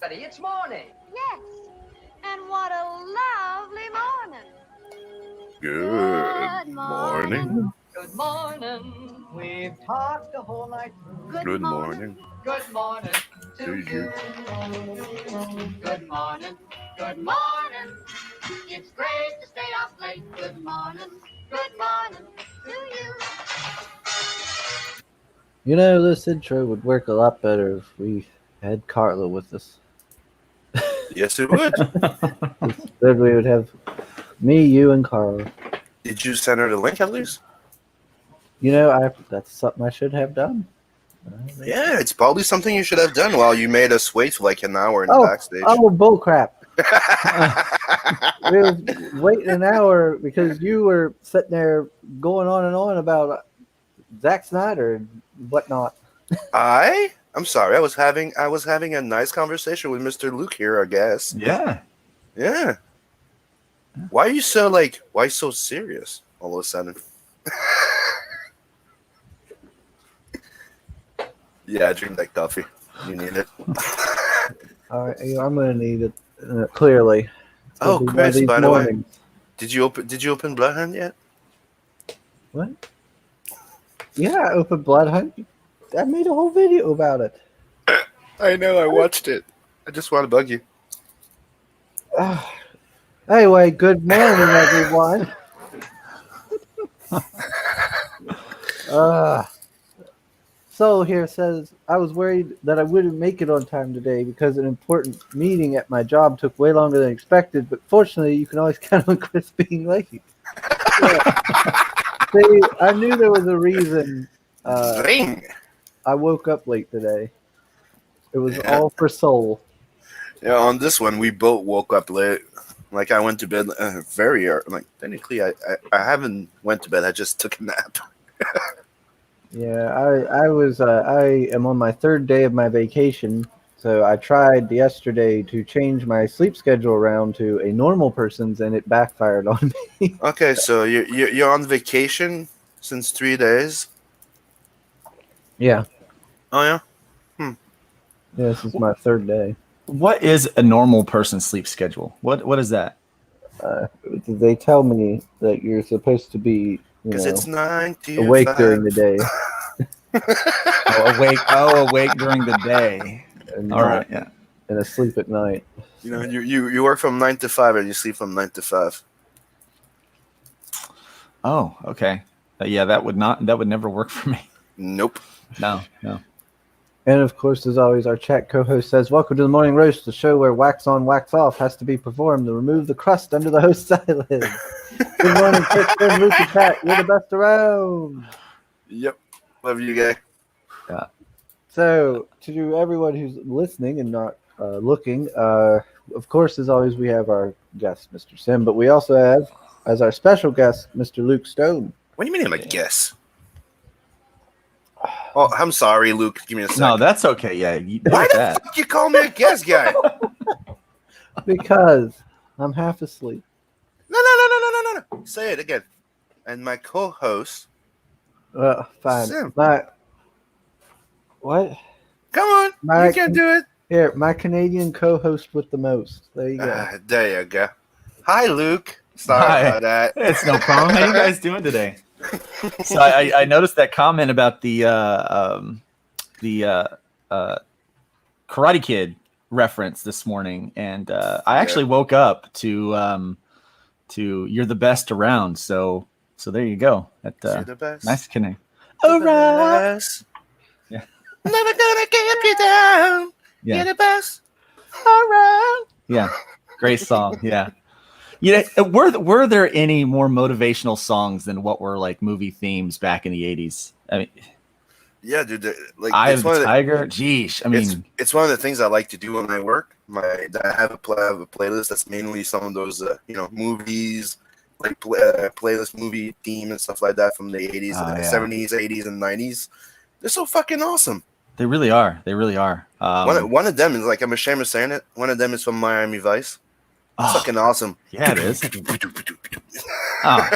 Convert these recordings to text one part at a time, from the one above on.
Betty, it's morning. Yes. And what a lovely morning. Good morning. Good morning. We've talked the whole night through. Good morning. Good morning to you. Good morning. Good morning. It's great to stay up late. Good morning. Good morning to you. You know, this intro would work a lot better if we had Carla with us. Yes, it would. Then we would have me, you, and Carla. Did you send her the link at least? You know, that's something I should have done. Yeah, it's probably something you should have done while you made us wait for like an hour in the backstage. Oh, bullcrap. We were waiting an hour because you were sitting there going on and on about Zack Snyder and whatnot. I'm sorry. I was having a nice conversation with Mr. Luke here, I guess. Yeah. Yeah. Why so serious all of a sudden? Yeah, I drink that coffee. You need it. All right, I'm gonna need it clearly. Oh, It'll be one of Chris, these by the way, mornings. did you open Bloodhound yet? What? Yeah, I opened Bloodhound. I made a whole video about it. I know, I watched it. I just want to bug you. Anyway, good morning, everyone. Soul here says, I was worried that I wouldn't make it on time today because an important meeting at my job took way longer than expected, but fortunately, you can always count on Chris being late. Yeah. See, I knew there was a reason Ring. I woke up late today. It was all for Soul. Yeah, on this one, we both woke up late. Like, I went to bed very early. Like, technically, I haven't went to bed. I just took a nap. Yeah, I am on my third day of my vacation, so I tried yesterday to change my sleep schedule around to a normal person's, and it backfired on me. Okay, so you're on vacation since 3 days? Yeah. Oh, yeah? Yeah, this is my third day. What is a normal person's sleep schedule? What is that? They tell me that you're supposed to be, Because it's 9 to awake 5. during the day. Awake during the day. And All right, yeah. And asleep at night. You know, you work from 9 to 5 and you sleep from 9 to 5. Oh, okay. Yeah, that would never work for me. Nope. No. And of course, as always, our chat co-host says, "Welcome to the Morning Roast, the show where wax on, wax off has to be performed to remove the crust under the host's eyelids." Good morning, Kristen, Luke, and Pat. You're the best around. Yep. Love you, guy. Yeah. So, to everyone who's listening and not looking, of course, as always, we have our guest, Mr. Sim, but we also have, as our special guest, Mr. Luke Stone. What do you mean I'm a guess? Oh, I'm sorry, Luke. Give me a second. No, that's okay. Yeah. Why the fuck you call me a guest guy? Because I'm half asleep. No. Say it again. And my co-host. Fine. Sim. What? Come on. You can do it. Here, my Canadian co-host with the most. There you go. There you go. Hi, Luke. Sorry about that. It's no problem. How you guys doing today? So I noticed that comment about the Karate Kid reference this morning, and I actually woke up to "You're the best around." So there you go. You're the best. Nice connect. All right. Yeah. Never gonna keep you down. Yeah. You're the best. All right. Yeah. Great song. Yeah. You know, were there any more motivational songs than what were like movie themes back in the 80s? I mean, yeah, dude. Like, Eye of the Tiger. Geesh. I mean, it's one of the things I like to do when I work. I have a playlist that's mainly some of those movies, like playlist movie theme and stuff like that from the 80s, 70s, 80s, and 90s. They're so fucking awesome. They really are. They really are. One of them is like, I'm ashamed of saying it. One of them is from Miami Vice. Fucking awesome. Yeah, it is. Oh.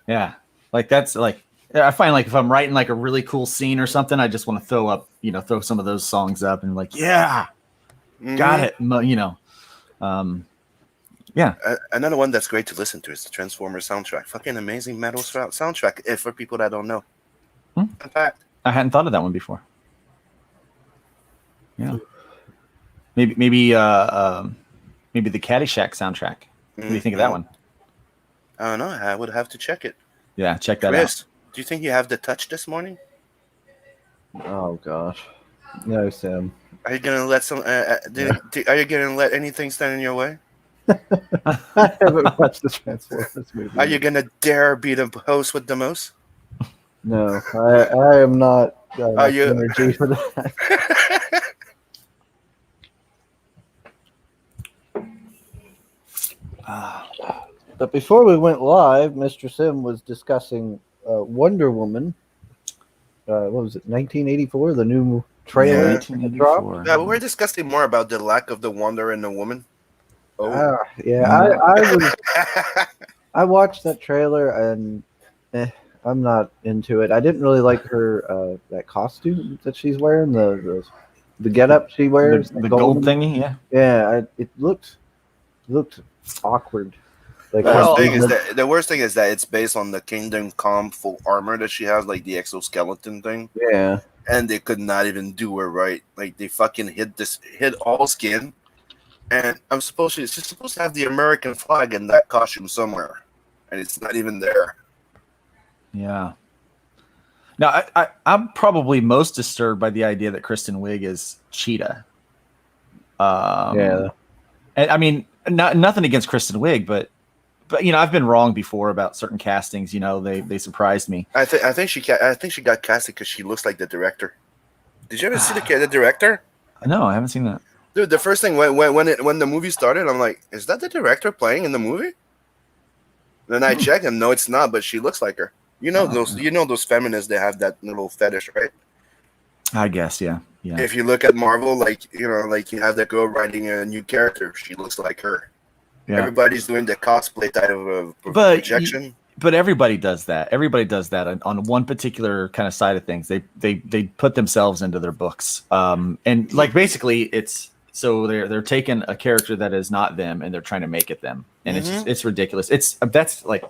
Yeah. Like that's like, I find like if I'm writing like a really cool scene or something, I just want to throw some of those songs up and like, yeah. Got it. You know, yeah. Another one that's great to listen to is the Transformers soundtrack. Fucking amazing metal soundtrack. If for people that don't know. In fact, I hadn't thought of that one before. Yeah. Maybe the Caddyshack soundtrack. What do you think of that one? I don't know. I would have to check it. Yeah, check that Chris, out. do you think you have the touch this morning? Oh gosh, no, Sam. Are you gonna let are you gonna let anything stand in your way? I haven't watched the Transformers movie. Are you gonna dare be the host with the most? No, I am not. Are you- energy for that? But before we went live, Mr. Sim was discussing Wonder Woman. What was it, 1984? The new trailer that dropped? Yeah, but we're discussing more about the lack of the wonder in the woman. Oh, I watched that trailer and I'm not into it. I didn't really like her that costume that she's wearing, the getup she wears, The gold thingy, yeah. Yeah, it looked awkward. Like the worst thing is that it's based on the Kingdom Come full armor that she has, like the exoskeleton thing. Yeah, and they could not even do her right. Like they fucking hid all skin, and she's supposed to have the American flag in that costume somewhere, and it's not even there. Yeah. Now, I'm probably most disturbed by the idea that Kristen Wiig is Cheetah. yeah. And I mean, nothing against Kristen Wiig, but you know, I've been wrong before about certain castings. You know, they surprised me. I think she got casted because she looks like the director. Did you ever see the director? No, I haven't seen that. Dude, the first thing when the movie started, I'm like, is that the director playing in the movie? Then I check and no, it's not, but she looks like her. You know those feminists, they have that little fetish, right? I guess, yeah. If you look at Marvel, like you have that girl writing a new character, she looks like her. Yeah. Everybody's doing the cosplay type of projection. But everybody does that. Everybody does that on one particular kind of side of things. They put themselves into their books. And like basically it's so they're taking a character that is not them and they're trying to make it them. And it's ridiculous. That's like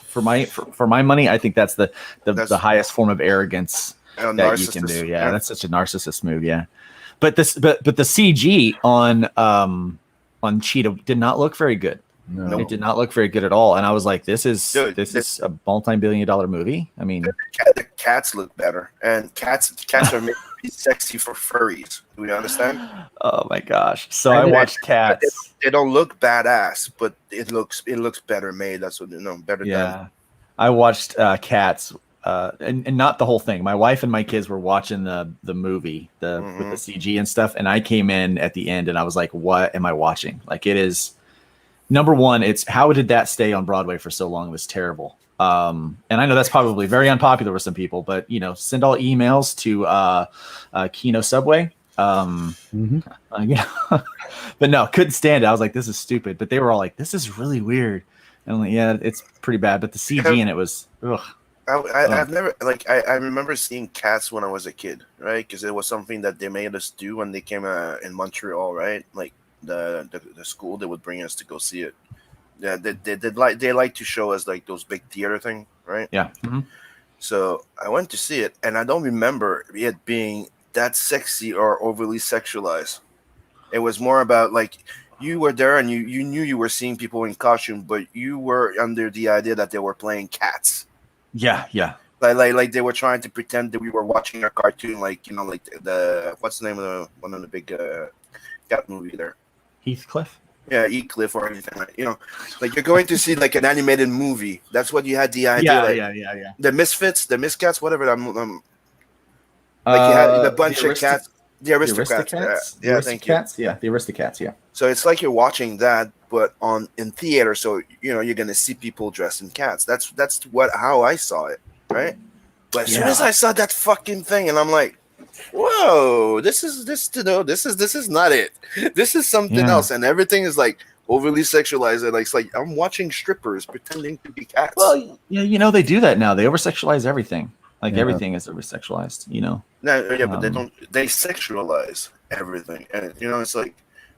for my money, I think that's the highest form of arrogance that you can do. Yeah, that's such a narcissist move. Yeah. But the CG on Cheetah did not look very good. No, it did not look very good at all. And I was like, this is a multi-billion-dollar movie. I mean, the cats look better, and cats are made to be sexy for furries. Do we understand? Oh my gosh! So I watched Cats. They don't look badass, but it looks better made. That's what better. Yeah, I watched Cats, and not the whole thing. My wife and my kids were watching the movie, with the CG and stuff, and I came in at the end, and I was like, "What am I watching?" Like it is. Number one, it's how did that stay on Broadway for so long? It was terrible. And I know that's probably very unpopular with some people, but send all emails to Kino Subway. But no, couldn't stand it. I was like, this is stupid. But they were all like, this is really weird. And I'm like, yeah, it's pretty bad. But the CG in it was, ugh. I've never I remember seeing Cats when I was a kid, right? Because it was something that they made us do when they came in Montreal, right? Like the school, they would bring us to go see it. Yeah, they like to show us like those big theater thing, right? Yeah. Mm-hmm. So I went to see it, and I don't remember it being that sexy or overly sexualized. It was more about like you were there and you knew you were seeing people in costume, but you were under the idea that they were playing cats. Yeah. Like they were trying to pretend that we were watching a cartoon, like like the what's the name of one of the big cat movie there? Heathcliff. Yeah, Heathcliff or anything like you're going to see like an animated movie. That's what you had the idea. Yeah. The Misfits, the Miscats, whatever. Like you had the bunch of cats. The Aristocats. Yeah, thank you. Yeah, the Aristocats. Yeah. So it's like you're watching that, but in theater. So you're gonna see people dressed in cats. That's how I saw it, right? But as soon as I saw that fucking thing, and I'm like, whoa, this is not it. This is something else, and everything is like overly sexualized. And it's like I'm watching strippers pretending to be cats. Well, yeah, they do that now. They over-sexualize everything. Like everything is over-sexualized. No, yeah, but they don't. They sexualize everything, and it's like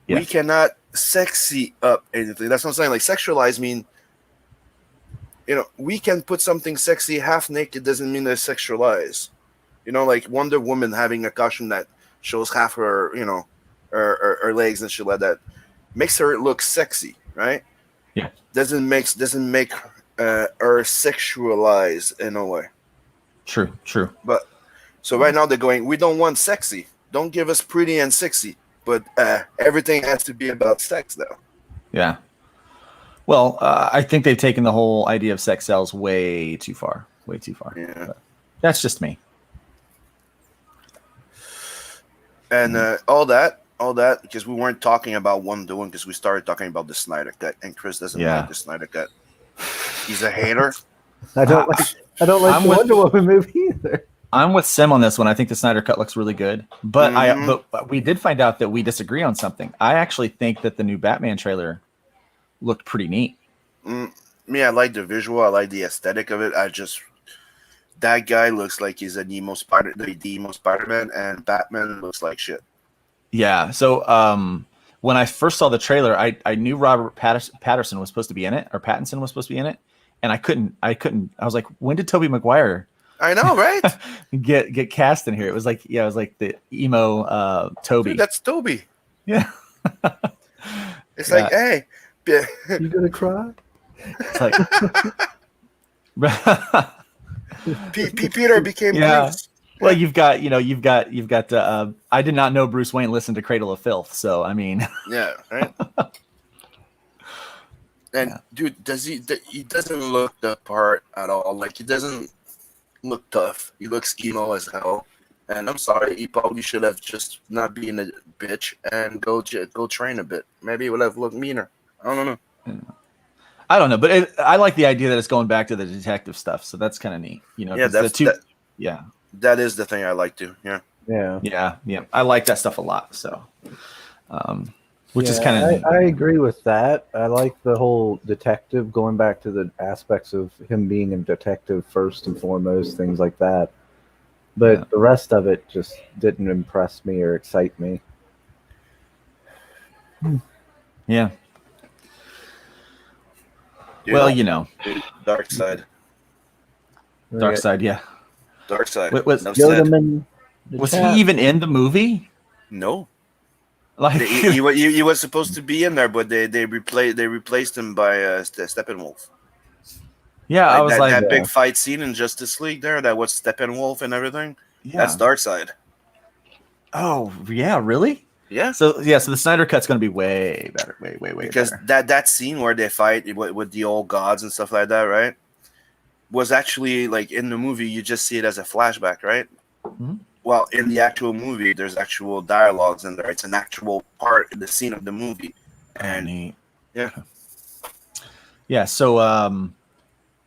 Yeah. We cannot sexy up anything. That's what I'm saying. Like sexualize mean, we can put something sexy half naked doesn't mean they're sexualized. Like Wonder Woman having a costume that shows half her, her legs and shit like that, makes her look sexy, right? Yeah. Doesn't make her sexualized in a way. True. But so right now they're going, we don't want sexy. Don't give us pretty and sexy. But everything has to be about sex, though. Yeah. Well, I think they've taken the whole idea of sex sells way too far. Way too far. Yeah. But that's just me. And all that, because we weren't talking about Wonder Woman, because we started talking about the Snyder Cut, and Chris doesn't like the Snyder Cut. He's a hater. I don't like the Wonder Woman movie either. I'm with Sim on this one. I think the Snyder Cut looks really good, but but we did find out that we disagree on something. I actually think that the new Batman trailer looked pretty neat. I like the visual. I like the aesthetic of it. That guy looks like he's the emo Spider-Man, and Batman looks like shit. Yeah. So when I first saw the trailer, I knew Robert Pattinson was supposed to be in it, or Pattinson was supposed to be in it, and I couldn't. I was like, when did Tobey Maguire? I know, right? get cast in here. It was like the emo Toby. Dude, that's Toby. Yeah. It's like, hey, You gonna cry? It's like Peter became Bruce. Well, you've got I did not know Bruce Wayne listened to Cradle of Filth, so I mean. Yeah, right. And dude, he doesn't look the part at all. Like, he doesn't look tough. He looks emo as hell. And I'm sorry, he probably should have just not been a bitch and go train a bit. Maybe it would have looked meaner. I don't know. I don't know, but I like the idea that it's going back to the detective stuff. So that's kind of neat. Yeah, that is the thing I like too. Yeah. I like that stuff a lot. So, which is kind of neat. I agree with that. I like the whole detective, going back to the aspects of him being a detective first and foremost, things like that. But the rest of it just didn't impress me or excite me. Yeah. Well, Dark Side. Dark Side, yeah. Dark Side. Was he even in the movie? No. Like he was supposed to be in there, but they replaced him by Steppenwolf. Yeah, I was that big fight scene in Justice League there. That was Steppenwolf and everything. Yeah. That's Dark Side. Oh yeah, really? Yeah. So the Snyder Cut's going to be way better, way because better. that scene where they fight with the old gods and stuff like that, right? Was actually like in the movie. You just see it as a flashback, right? Mm-hmm. Well, in the actual movie, there's actual dialogues in there. It's an actual part in the scene of the movie, and yeah. So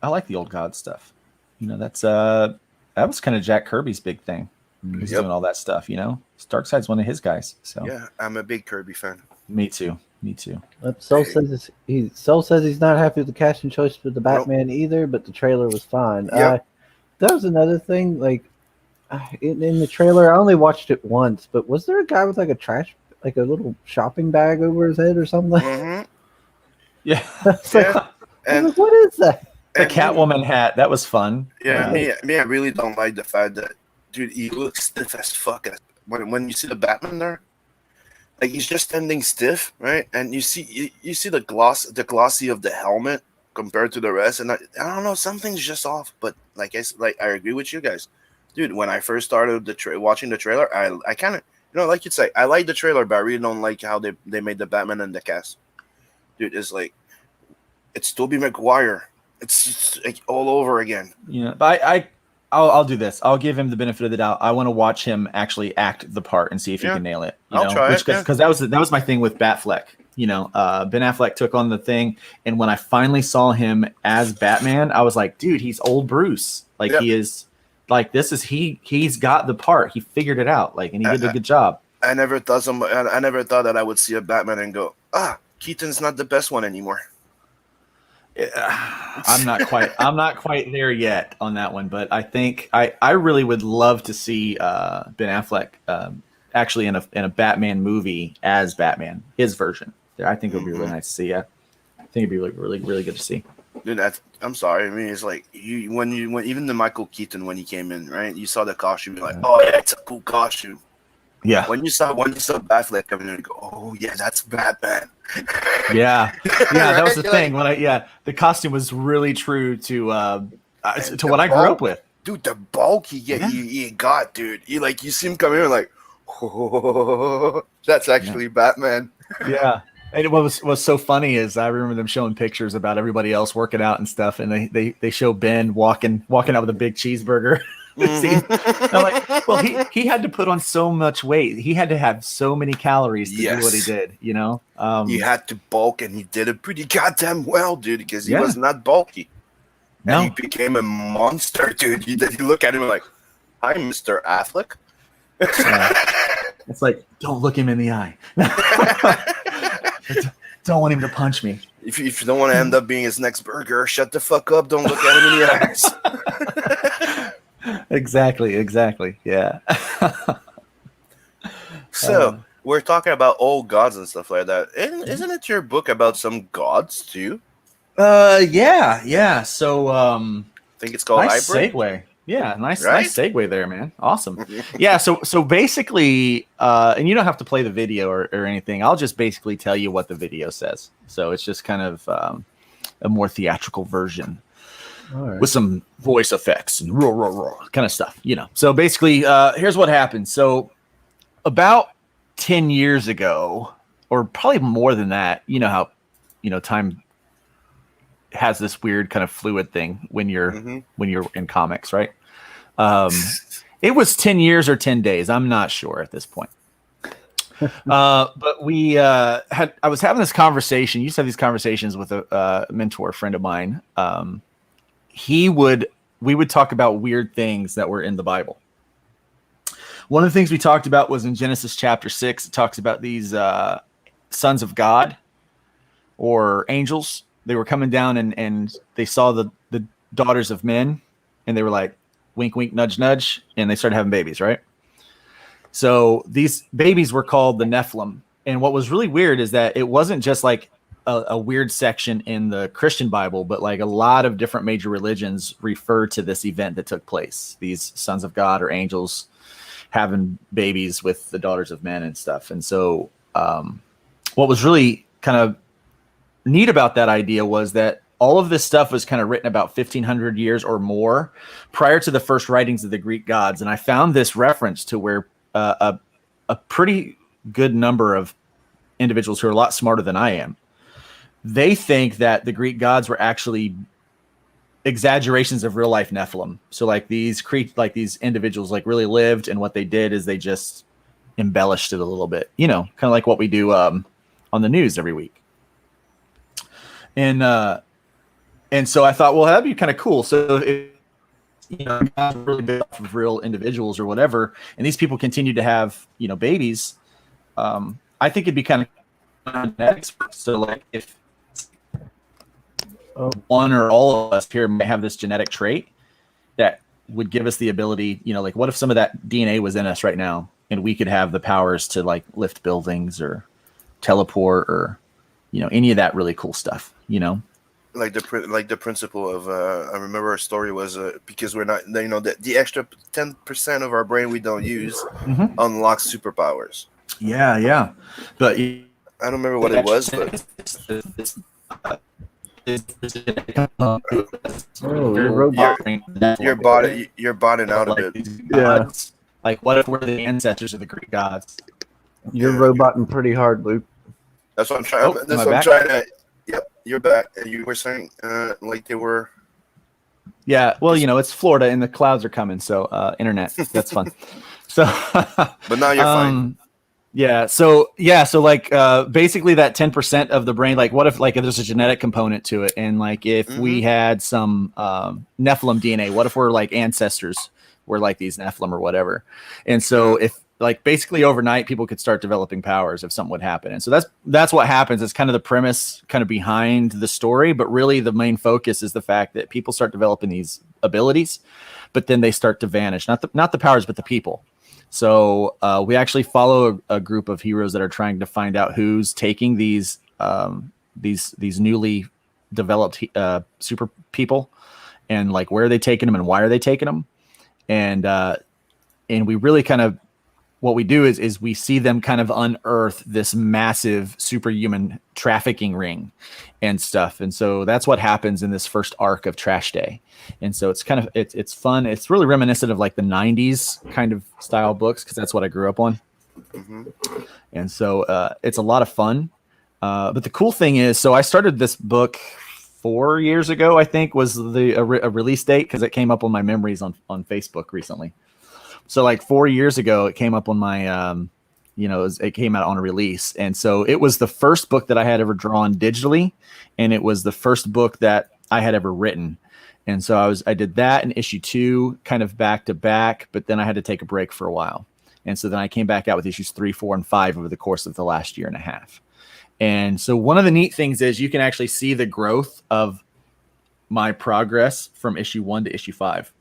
I like the old god stuff. That's that was kind of Jack Kirby's big thing. He's doing all that stuff. Darkseid's one of his guys. So yeah, I'm a big Kirby fan. Me too. Soul says he's not happy with the casting choice for the Batman either, but the trailer was fine. Yep. That was another thing. Like in the trailer, I only watched it once, but was there a guy with like a little shopping bag over his head or something? Mm-hmm. Yeah. And what is that? The Catwoman hat. That was fun. Yeah, I really don't like the fact that, dude, he looks stiff as fuck. When you see the Batman there, like he's just standing stiff, right? And you see the glossy of the helmet compared to the rest, and I don't know, something's just off. But I agree with you guys, dude. When I first started watching the trailer, I kind of like you'd say, I like the trailer, but I really don't like how they made the Batman and the cast. Dude, it's Tobey Maguire. It's like all over again. But I'll do this. I'll give him the benefit of the doubt. I want to watch him actually act the part and see if he can nail it. I'll try it. Because that was my thing with Batfleck. Ben Affleck took on the thing, and when I finally saw him as Batman, I was like, dude, he's old Bruce. Like he is. Like he's got the part. He figured it out. Like, and he did a good job. I never thought that I would see a Batman and go, Keaton's not the best one anymore. I'm not quite there yet on that one, but I think I really would love to see Ben Affleck actually in a Batman movie as Batman, his version. I think it would be really nice to see. Yeah, I think it'd be really really good to see. Dude, I'm sorry. I mean, it's like when even the Michael Keaton when he came in, right? You saw the costume, you're like, oh yeah, it's a cool costume. Yeah, When you saw Batfleck coming in, you go, oh yeah, that's Batman. yeah, that was the You're thing. The costume was really true to what I grew up with. Dude, the bulk he got, dude. You see him come in, like, oh, that's actually Batman. Yeah. And what was so funny is I remember them showing pictures about everybody else working out and stuff, and they show Ben walking out with a big cheeseburger. Mm-hmm. I'm like, well, he had to put on so much weight. He had to have so many calories to do what he did, you know? He had to bulk, and he did it pretty goddamn well, dude, because he Yeah. was not bulky. No. And he became a monster, dude. You look at him like, hi, Mr. Affleck. It's like, don't look him in the eye. Don't want him to punch me. If you don't want to end up being his next burger, shut the fuck up. Don't look at him in the eyes. Exactly. Yeah. So, we're talking about old gods and stuff like that. Isn't it your book about some gods, too? Yeah. So, I think it's called nice Hybrid. segue. Yeah, nice Right? segue there, man. Awesome. Yeah, so basically, and you don't have to play the video or anything. I'll just basically tell you what the video says. So it's just kind of a more theatrical version All right. with some voice effects and roar kind of stuff, you know. So basically, here's what happened. So about 10 years ago, or probably more than that, you know how, time has this weird kind of fluid thing when you're in comics, right? It was 10 years or 10 days. I'm not sure at this point. But I was having this conversation. Used to have these conversations with a mentor friend of mine. We would talk about weird things that were in the Bible. One of the things we talked about was in Genesis chapter 6. It talks about these sons of God or angels. They were coming down and they saw the daughters of men, and they were like, wink, wink, nudge, nudge, and they started having babies, right? So these babies were called the Nephilim. And what was really weird is that it wasn't just like a weird section in the Christian Bible, but like a lot of different major religions refer to this event that took place. These sons of God or angels having babies with the daughters of men and stuff. And so what was really kind of neat about that idea was that all of this stuff was kind of written about 1,500 years or more prior to the first writings of the Greek gods. And I found this reference to where a pretty good number of individuals who are a lot smarter than I am, they think that the Greek gods were actually exaggerations of real life Nephilim. So like these individuals like really lived, and what they did is they just embellished it a little bit, kind of like what we do on the news every week. And so I thought, well, that'd be kind of cool. So if guys were really big off of real individuals or whatever, and these people continue to have babies, I think it'd be kind of experts. So like if one or all of us here may have this genetic trait that would give us the ability, like what if some of that DNA was in us right now, and we could have the powers to like lift buildings or teleport or any of that really cool stuff, Like the principle of I remember a story was because we're not the extra 10% of our brain we don't use unlocks superpowers. Yeah, but I don't remember what it was, but you're botting out a bit. Yeah, like what if we're the ancestors of the Greek gods? You're roboting pretty hard, Luke. That's what I'm trying. To. Yep, you're back. You were saying like they were. Yeah, well, it's Florida and the clouds are coming, so internet. That's fun. So, but now you're fine. Yeah. So like basically that 10% of the brain, like what if like there's a genetic component to it, and like if we had some Nephilim DNA, what if we're like ancestors were like these Nephilim or whatever, and so if like basically overnight people could start developing powers if something would happen. And so that's what happens. It's kind of the premise kind of behind the story, but really the main focus is the fact that people start developing these abilities, but then they start to vanish, not the powers, but the people. So we actually follow a group of heroes that are trying to find out who's taking these newly developed super people, and like where are they taking them and why are they taking them, and we really kind of, what we do is we see them kind of unearth this massive superhuman trafficking ring and stuff. And so that's what happens in this first arc of Trash Day. And so it's kind of, it's fun. It's really reminiscent of like the 90s kind of style books, because that's what I grew up on. And so it's a lot of fun. But the cool thing is, so I started this book 4 years ago, I think was a release date, because it came up on my memories on Facebook recently. So like 4 years ago, it came up on my, it came out on a release. And so it was the first book that I had ever drawn digitally. And it was the first book that I had ever written. And so I did that in issue 2 kind of back to back, but then I had to take a break for a while. And so then I came back out with issues 3, 4, and 5 over the course of the last year and a half. And so one of the neat things is you can actually see the growth of my progress from issue 1 to issue 5.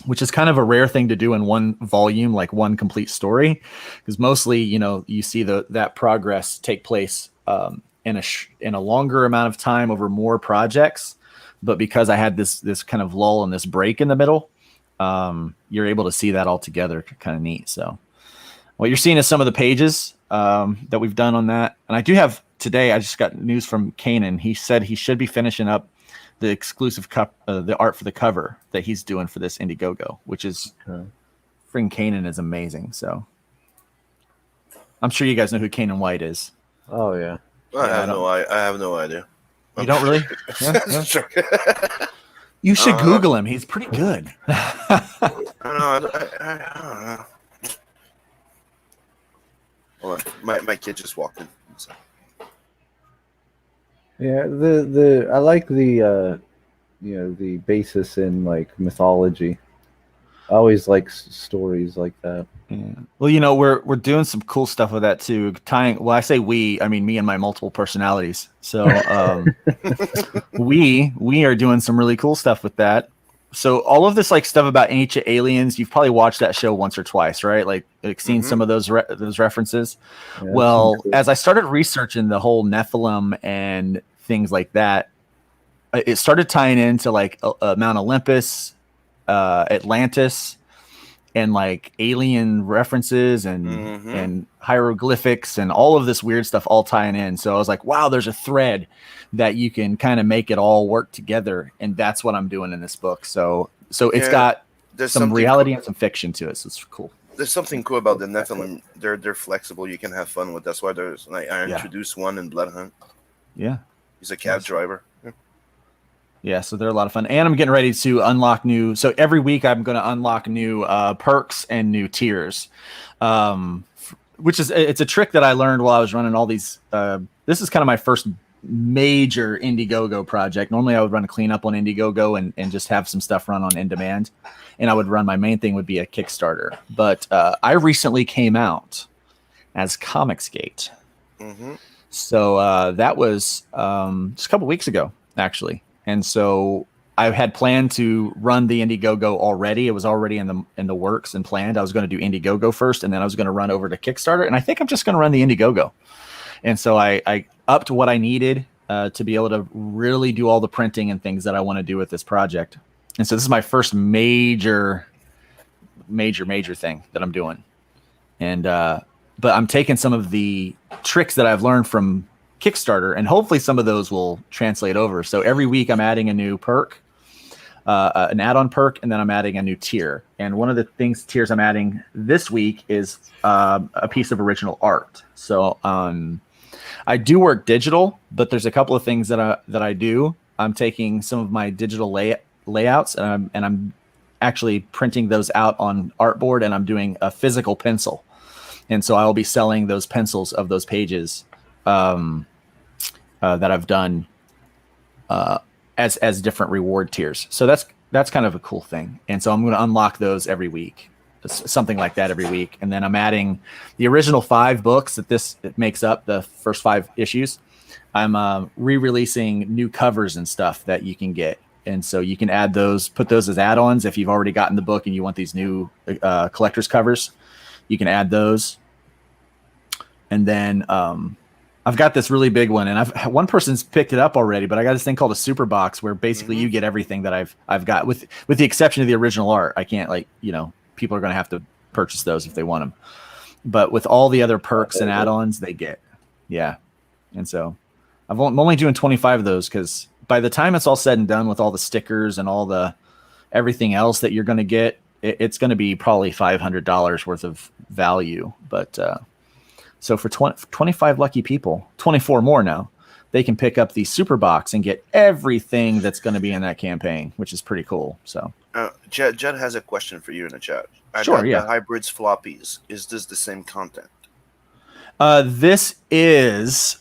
Which is kind of a rare thing to do in one volume, like one complete story, because mostly, you see that progress take place in a longer amount of time over more projects. But because I had this kind of lull and this break in the middle, you're able to see that all together, kind of neat. So what you're seeing is some of the pages that we've done on that. And I do have today, I just got news from Kanan. He said he should be finishing up the exclusive the art for the cover that he's doing for this Indiegogo, which is freaking Kanan is amazing. So I'm sure you guys know who Kanan White is. Oh yeah. I have no idea. You don't really? Yeah. Sure. You should Google him. He's pretty good. I don't know. Hold on. My kid just walked in. So. Yeah, I like the the basis in like mythology. I always like stories like that. Yeah. Well, we're doing some cool stuff with that too. I say we, I mean me and my multiple personalities. So we are doing some really cool stuff with that. So all of this like stuff about ancient aliens, you've probably watched that show once or twice, right? Like seen some of those references. Yeah, well, cool. As I started researching the whole Nephilim and things like that, it started tying into like Mount Olympus, Atlantis, and like alien references and hieroglyphics and all of this weird stuff all tying in. So I was like, wow, there's a thread that you can kind of make it all work together. And that's what I'm doing in this book. So it's got some reality and some fiction to it. So it's cool. There's something cool about the Nephilim. They're flexible. You can have fun with. That's why there's I introduced one in Blood Hunt. Yeah. He's a cab driver. Yeah, so they're a lot of fun. And I'm getting ready to unlock new. So every week I'm going to unlock new perks and new tiers, which is it's a trick that I learned while I was running all these. This is kind of my first major Indiegogo project. Normally I would run a cleanup on Indiegogo and just have some stuff run on in demand. And I would run, my main thing would be a Kickstarter. But I recently came out as Comicsgate. So that was just a couple weeks ago, actually. And so I had planned to run the Indiegogo already. It was already in the works and planned. I was going to do Indiegogo first, and then I was going to run over to Kickstarter. And I think I'm just going to run the Indiegogo. And so I upped what I needed to be able to really do all the printing and things that I want to do with this project. And so this is my first major thing that I'm doing. And but I'm taking some of the tricks that I've learned from Kickstarter, and hopefully some of those will translate over. So every week I'm adding a new perk, an add-on perk, and then I'm adding a new tier. And one of the tiers I'm adding this week is a piece of original art. So I do work digital, but there's a couple of things that I do. I'm taking some of my digital layouts and I'm actually printing those out on artboard, and I'm doing a physical pencil. And so I will be selling those pencils of those pages that I've done as different reward tiers. So that's kind of a cool thing. And so I'm going to unlock those every week, something like that every week. And then I'm adding the original 5 books that it makes up, the first 5 issues. I'm re-releasing new covers and stuff that you can get. And so you can add those, put those as add-ons if you've already gotten the book and you want these new collector's covers. You can add those. And then I've got this really big one, and one person's picked it up already, but I got this thing called a super box where basically you get everything that I've got with the exception of the original art. I can't people are going to have to purchase those if they want them, but with all the other perks and add-ons they get. Yeah. And so I'm only doing 25 of those because by the time it's all said and done with all the stickers and all the everything else that you're going to get, it's going to be probably $500 worth of value. But so for 25 lucky people, 24 more now, they can pick up the super box and get everything that's going to be in that campaign, which is pretty cool. So Jed has a question for you in the chat. Sure, got yeah. The hybrids floppies. Is this the same content? This is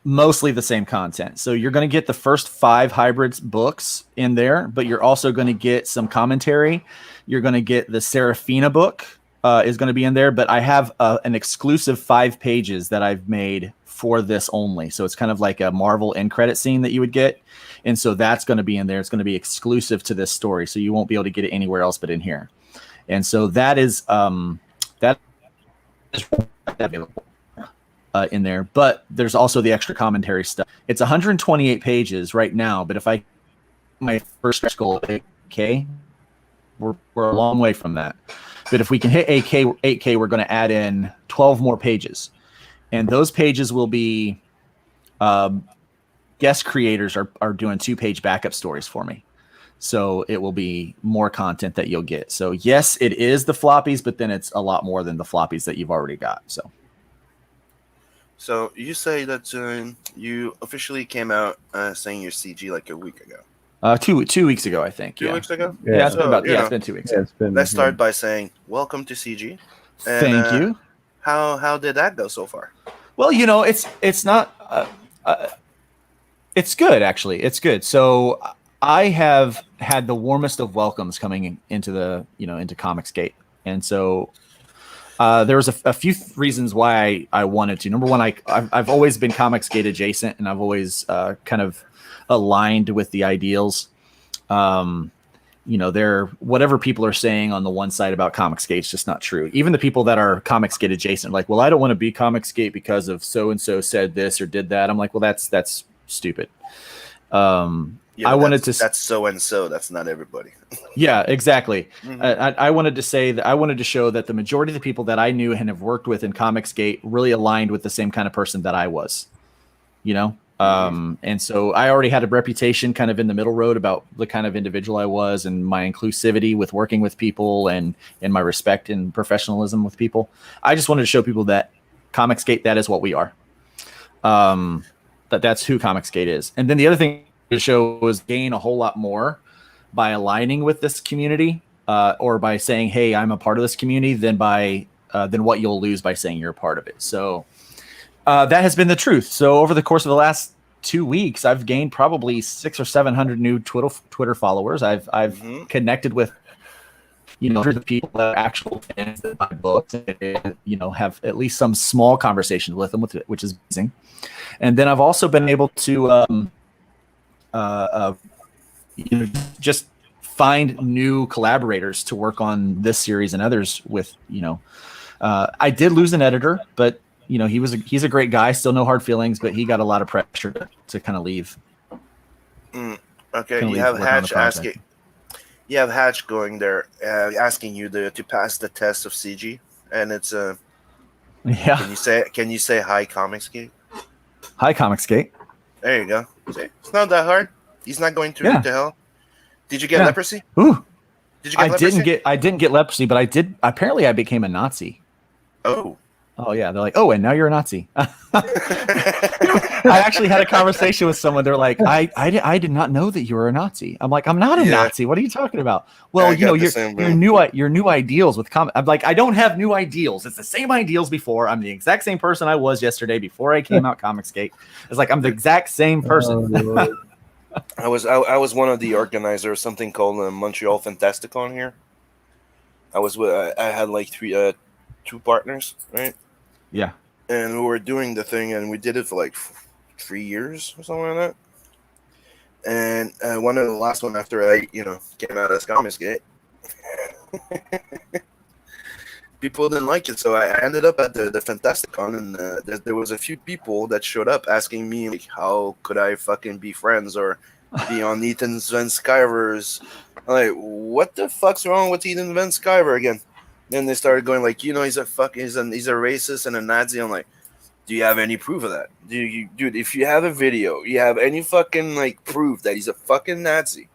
mostly the same content. So you're going to get the first 5 hybrids books in there, but you're also going to get some commentary. You're going to get the Serafina book is going to be in there, but I have an exclusive 5 pages that I've made for this only. So it's kind of like a Marvel end credit scene that you would get. And so that's going to be in there. It's going to be exclusive to this story. So you won't be able to get it anywhere else but in here. And so that is available in there, but there's also the extra commentary stuff. It's 128 pages right now, but if my first stretch goal at 8K, we're a long way from that. But if we can hit 8K, we're going to add in 12 more pages, and those pages will be guest creators are doing 2-page backup stories for me. So it will be more content that you'll get. So yes, it is the floppies, but then it's a lot more than the floppies that you've already got. So you say that you officially came out saying you're CG like a week ago. 2 weeks ago, I think. 2 weeks ago? Yeah, So, it's been 2 weeks. Yeah, it's been, Let's start by saying welcome to CG. And, Thank you. How did that go so far? Well, it's not. It's good, actually. It's good. So I have had the warmest of welcomes coming into into Comicsgate, and so there was a few reasons why I wanted to. Number one, I've always been Comicsgate adjacent, and I've always kind of aligned with the ideals. They're whatever people are saying on the one side about Comicsgate is just not true. Even the people that are Comicsgate adjacent, like, well, I don't want to be Comicsgate because of so and so said this or did that. I'm like, well, that's stupid. I wanted to. That's so and so. That's not everybody. Yeah, exactly. Mm-hmm. I wanted to say that I wanted to show that the majority of the people that I knew and have worked with in Comicsgate really aligned with the same kind of person that I was. And so I already had a reputation kind of in the middle road about the kind of individual I was and my inclusivity with working with people and my respect and professionalism with people. I just wanted to show people that Comicsgate, that is what we are. That's who Comicsgate is. And then the other thing to show was gain a whole lot more by aligning with this community or by saying, hey, I'm a part of this community than what you'll lose by saying you're a part of it. So that has been the truth. So over the course of the last 2 weeks, I've gained probably 600 or 700 new Twitter followers. I've connected with, hundreds of people that are actual fans that buy books and, have at least some small conversations with them, which is amazing. And then I've also been able to, just find new collaborators to work on this series and others with, I did lose an editor, but he's a great guy, still no hard feelings, but he got a lot of pressure to kind of leave. Okay. You have Hatch going there, asking you to pass the test of CG, and it's yeah. Can you say hi, Comicsgate? Hi, Comicsgate. There you go. See? It's not that hard. He's not going through to hell. Did you get leprosy? Ooh. Did you get leprosy? I didn't get leprosy, but I did. Apparently, I became a Nazi. Oh yeah, they're like, oh, and now you're a Nazi. I actually had a conversation with someone. They're like, I did not know that you were a Nazi. I'm like, I'm not a Nazi. What are you talking about? Well, your new ideals with I'm like, I don't have new ideals. It's the same ideals before. I'm the exact same person I was yesterday before I came out Comicsgate. It's like I'm the exact same person. I was one of the organizers of something called Montreal Fantasticon here. I had like two partners, right? Yeah. And we were doing the thing, and we did it for like 3 years or something like that. And one of the last one after I, came out as Comicsgate. people didn't like it, so I ended up at the Fantasticon, and there was a few people that showed up asking me like, how could I fucking be friends or be on Ethan Van Sciver's? I'm like, what the fuck's wrong with Ethan Van Sciver again? Then they started going like, he's a racist and a Nazi. I'm like, do you have any proof of that? Dude, if you have a video, you have any fucking like proof that he's a fucking Nazi,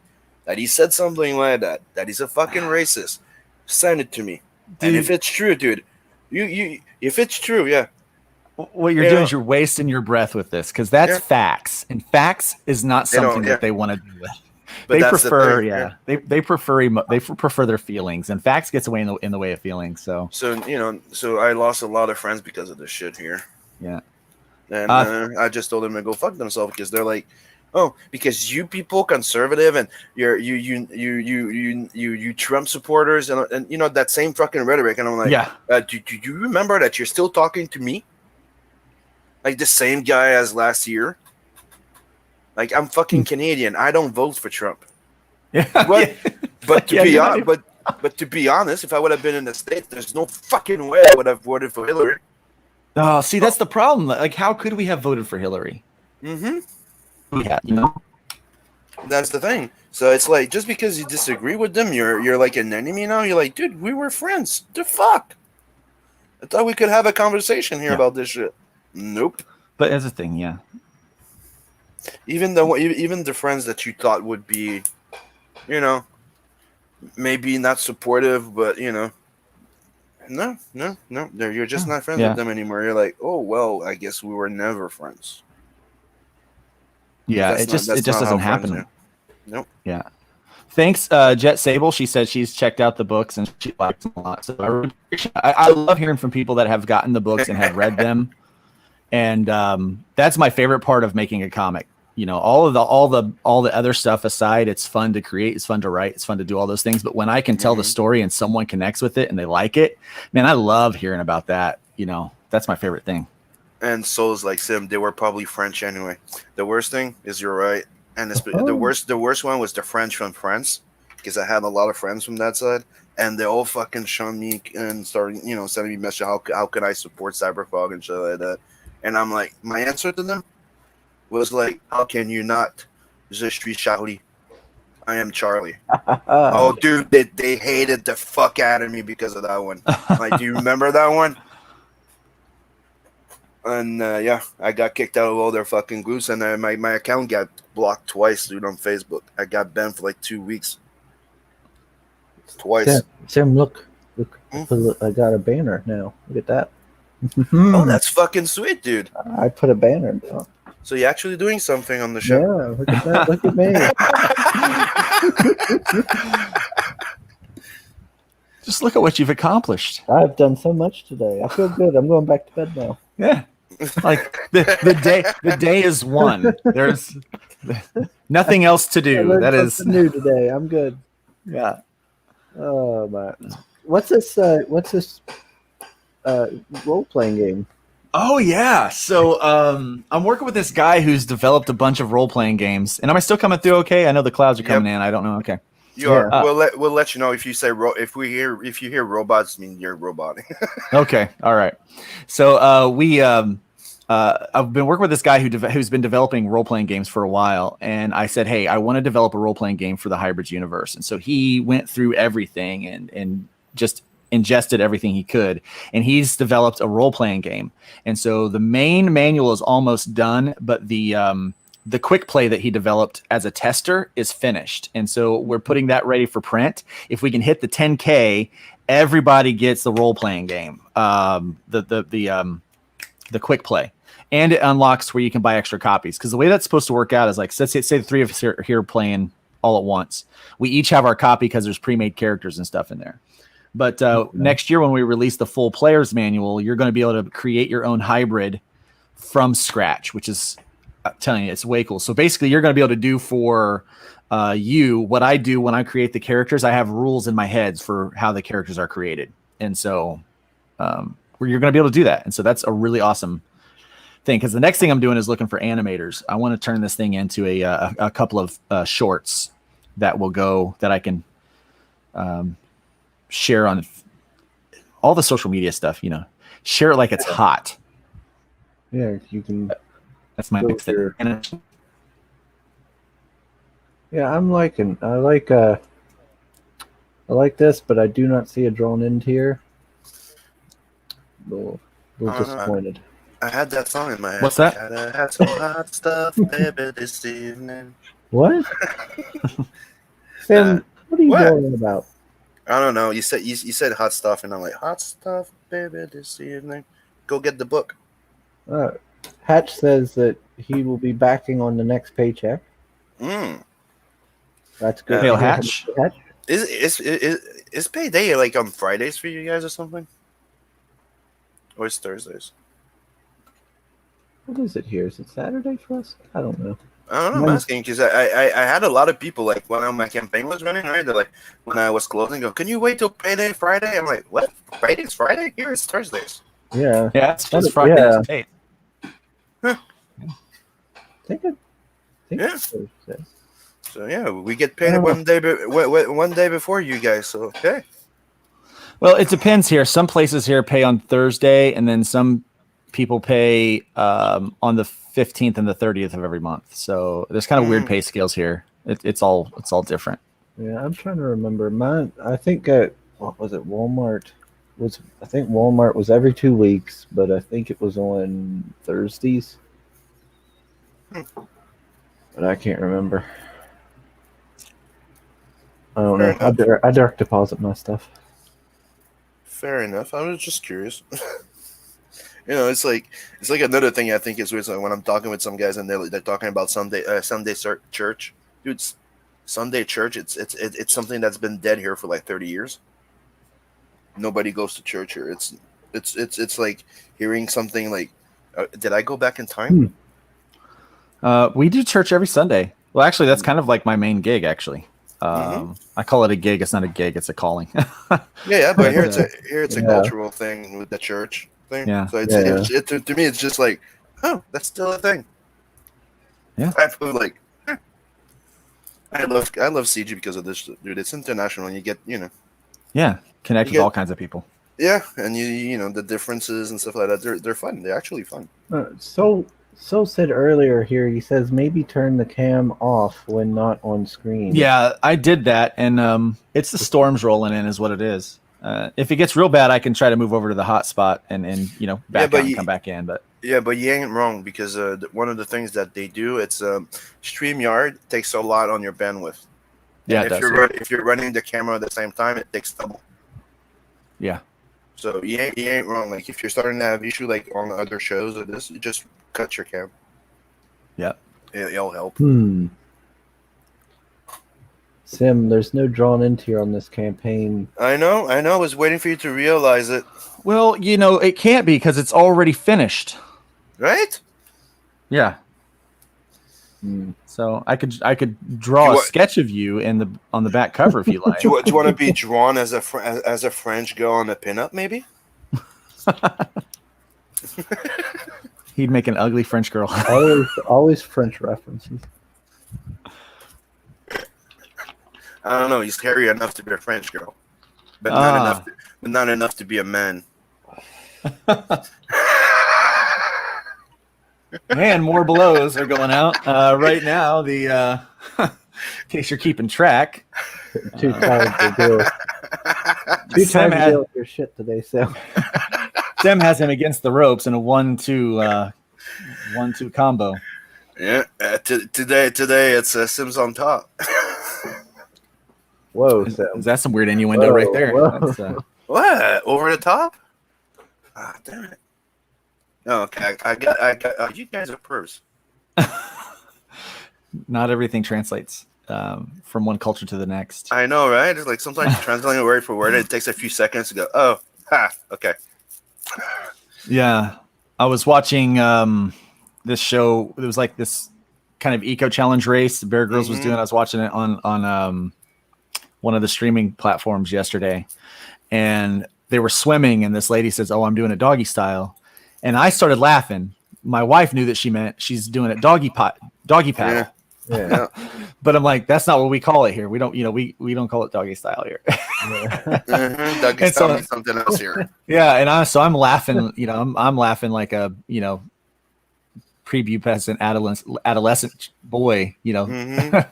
that he said something like that he's a fucking racist, send it to me. Dude. And if it's true, dude, if it's true, yeah. What you're doing is you're wasting your breath with this, because that's facts, and facts is not something that they want to do with. But they prefer, they prefer their feelings, and facts gets away in the way of feelings. So I lost a lot of friends because of this shit here. Yeah, and I just told them to go fuck themselves, because they're like, oh, because you people conservative and you Trump supporters and that same fucking rhetoric, and I'm like, do you remember that you're still talking to me like the same guy as last year? Like, I'm fucking Canadian. I don't vote for Trump. But to be honest, if I would have been in the States, there's no fucking way I would have voted for Hillary. Oh, see, that's the problem. Like, how could we have voted for Hillary? Mm-hmm. Yeah, That's the thing. So it's like, just because you disagree with them, you're like an enemy now. You're like, dude, we were friends. The fuck? I thought we could have a conversation here about this shit. Nope. But as a thing, yeah. Even the friends that you thought would be, maybe not supportive, but no, you're just not friends with them anymore. You're like, oh well, I guess we were never friends. Yeah, it just doesn't happen. Nope. Yeah. Thanks, Jet Sable. She said she's checked out the books and she likes them a lot. So I love hearing from people that have gotten the books and have read them. And that's my favorite part of making a comic. All the other stuff aside, it's fun to create, it's fun to write, it's fun to do all those things. But when I can tell the story and someone connects with it and they like it, man, I love hearing about that. That's my favorite thing. And souls like Sim, they were probably French anyway. The worst thing is, you're right, and the worst one was the French from France, because I had a lot of friends from that side, and they all fucking shunned me and started, sending me messages. How can I support Cyberfog and shit like that? And I'm like, my answer to them was like, how can you not? Je suis Charlie. I am Charlie. Oh, dude, they hated the fuck out of me because of that one. Like, do you remember that one? And I got kicked out of all their fucking groups, and my account got blocked twice, dude, on Facebook. I got banned for like 2 weeks. Twice. Sam, look. I got a banner now. Look at that. Oh, that's fucking sweet, dude. I put a banner down. So you're actually doing something on the show. Yeah, look at that. Look at me. Just look at what you've accomplished. I've done so much today. I feel good. I'm going back to bed now. Yeah. Like the day is won. There's nothing else to do. That is new today. I'm good. Yeah. Oh my. What's this role playing game? Oh yeah. So I'm working with this guy who's developed a bunch of role playing games. And am I still coming through okay? I know the clouds are coming in. I don't know. Okay. You are. We'll let you know if you say if you hear robots, mean you're roboting. Okay. All right. So I've been working with this guy who's been developing role playing games for a while, and I said, hey, I want to develop a role playing game for the Hybrids universe. And so he went through everything and just ingested everything he could, and he's developed a role playing game. And so the main manual is almost done, but the quick play that he developed as a tester is finished. And so we're putting that ready for print. If we can hit the 10K, everybody gets the role-playing game, the quick play. And it unlocks where you can buy extra copies. Because the way that's supposed to work out is like, let's say the three of us are here playing all at once. We each have our copy because there's pre-made characters and stuff in there. But next year when we release the full player's manual, you're going to be able to create your own hybrid from scratch, which is... I'm telling you, it's way cool. So basically, you're going to be able to do for you what I do when I create the characters. I have rules in my head for how the characters are created, and so you're going to be able to do that. And so that's a really awesome thing, because the next thing I'm doing is looking for animators. I want to turn this thing into a couple of shorts that will go that I can share on all the social media stuff, share it like it's hot. Yeah, you can. That's my Go next thing. here. And Yeah, I like this, but I do not see a drawn end here. A little I don't know. disappointed. I had that song in my head. What's that? Had some hot stuff, baby, this evening. What? Sam, what are you what? going about? I don't know. You said hot stuff, and I'm like, hot stuff, baby, this evening. Go get the book. Hatch says that he will be backing on the next paycheck. That's good. Hail Hatch. Is payday like on Fridays for you guys or something? Or it's Thursdays? What is it here? Is it Saturday for us? I don't know. I don't know. I'm asking because I had a lot of people like when my campaign was running, right? They're like, when I was closing, go, can you wait till payday Friday? I'm like, what? Friday's Friday? Here it's Thursdays. Yeah. Yeah, it's just Yeah. Friday. Hey, I think Yeah. it's Thursday. So yeah, we get paid one day before you guys. So okay. well, it depends here. Some places here pay on Thursday, and then some people pay on the 15th and the 30th of every month. So there's kind of weird pay scales here. It's all different. Yeah, I'm trying to remember. I think what was it? Walmart was every 2 weeks, but I think it was on Thursdays. But I can't remember. I don't know. I direct deposit my stuff. Fair enough. I was just curious. It's like another thing I think is weird. So when I'm talking with some guys and they're talking about Sunday church, dude. Sunday church. It's something that's been dead here for like 30 years. Nobody goes to church here. It's like hearing something like, did I go back in time? We do church every Sunday. Well, actually, that's kind of like my main gig. Actually, I call it a gig. It's not a gig. It's a calling. Yeah, but here it's a cultural thing with the church thing. Yeah. So to me, it's just like, oh, that's still a thing. Yeah. I feel like, I love CG because of this, dude. It's international, and you get Yeah, connect with all kinds of people. Yeah, and you the differences and stuff like that. They're fun. They're actually fun. So said earlier here. He says maybe turn the cam off when not on screen. Yeah, I did that, and it's the storms rolling in, is what it is. If it gets real bad, I can try to move over to the hot spot and back out and come back in. But yeah, but you ain't wrong because one of the things that they do, it's StreamYard takes a lot on your bandwidth. Yeah, if you're running the camera at the same time, it takes double. Yeah. So you ain't wrong. Like if you're starting to have issue like on other shows or this, you just cut your cam. Yeah. It'll help. Sim, there's no drawn end here on this campaign. I know. I was waiting for you to realize it. Well, it can't be because it's already finished. Right? Yeah. So I could draw a sketch of you on the back cover if you like. Do you want to be drawn as a French girl on a pinup, maybe? He'd make an ugly French girl. always French references. I don't know. He's hairy enough to be a French girl, but not enough to be a man. Man, more blows are going out right now. The in case you're keeping track, 2 times the deal. 2 times the deal with your shit today, Sam. Sam has him against the ropes in a 1-2 combo. Yeah, today it's Sims on top. Whoa, Is Sam. that some weird innuendo right there? That's, What? Over the top? Ah, damn it. Oh, okay, I got. You guys are pros. Not everything translates from one culture to the next. I know, right? It's like sometimes you translate word for word, and it takes a few seconds to go. Oh, okay. Yeah, I was watching this show. It was like this kind of eco challenge race Bear Grylls was doing. I was watching it on one of the streaming platforms yesterday, and they were swimming, and this lady says, "Oh, I'm doing it doggy style," and I started laughing. My wife knew that she meant she's doing it doggy paddle. Yeah. But I'm like, that's not what we call it here. We don't, we don't call it doggy style here. Doug And is telling so- me something else here. Yeah, and I'm laughing. I'm laughing like a prepubescent adolescent boy. Mhm.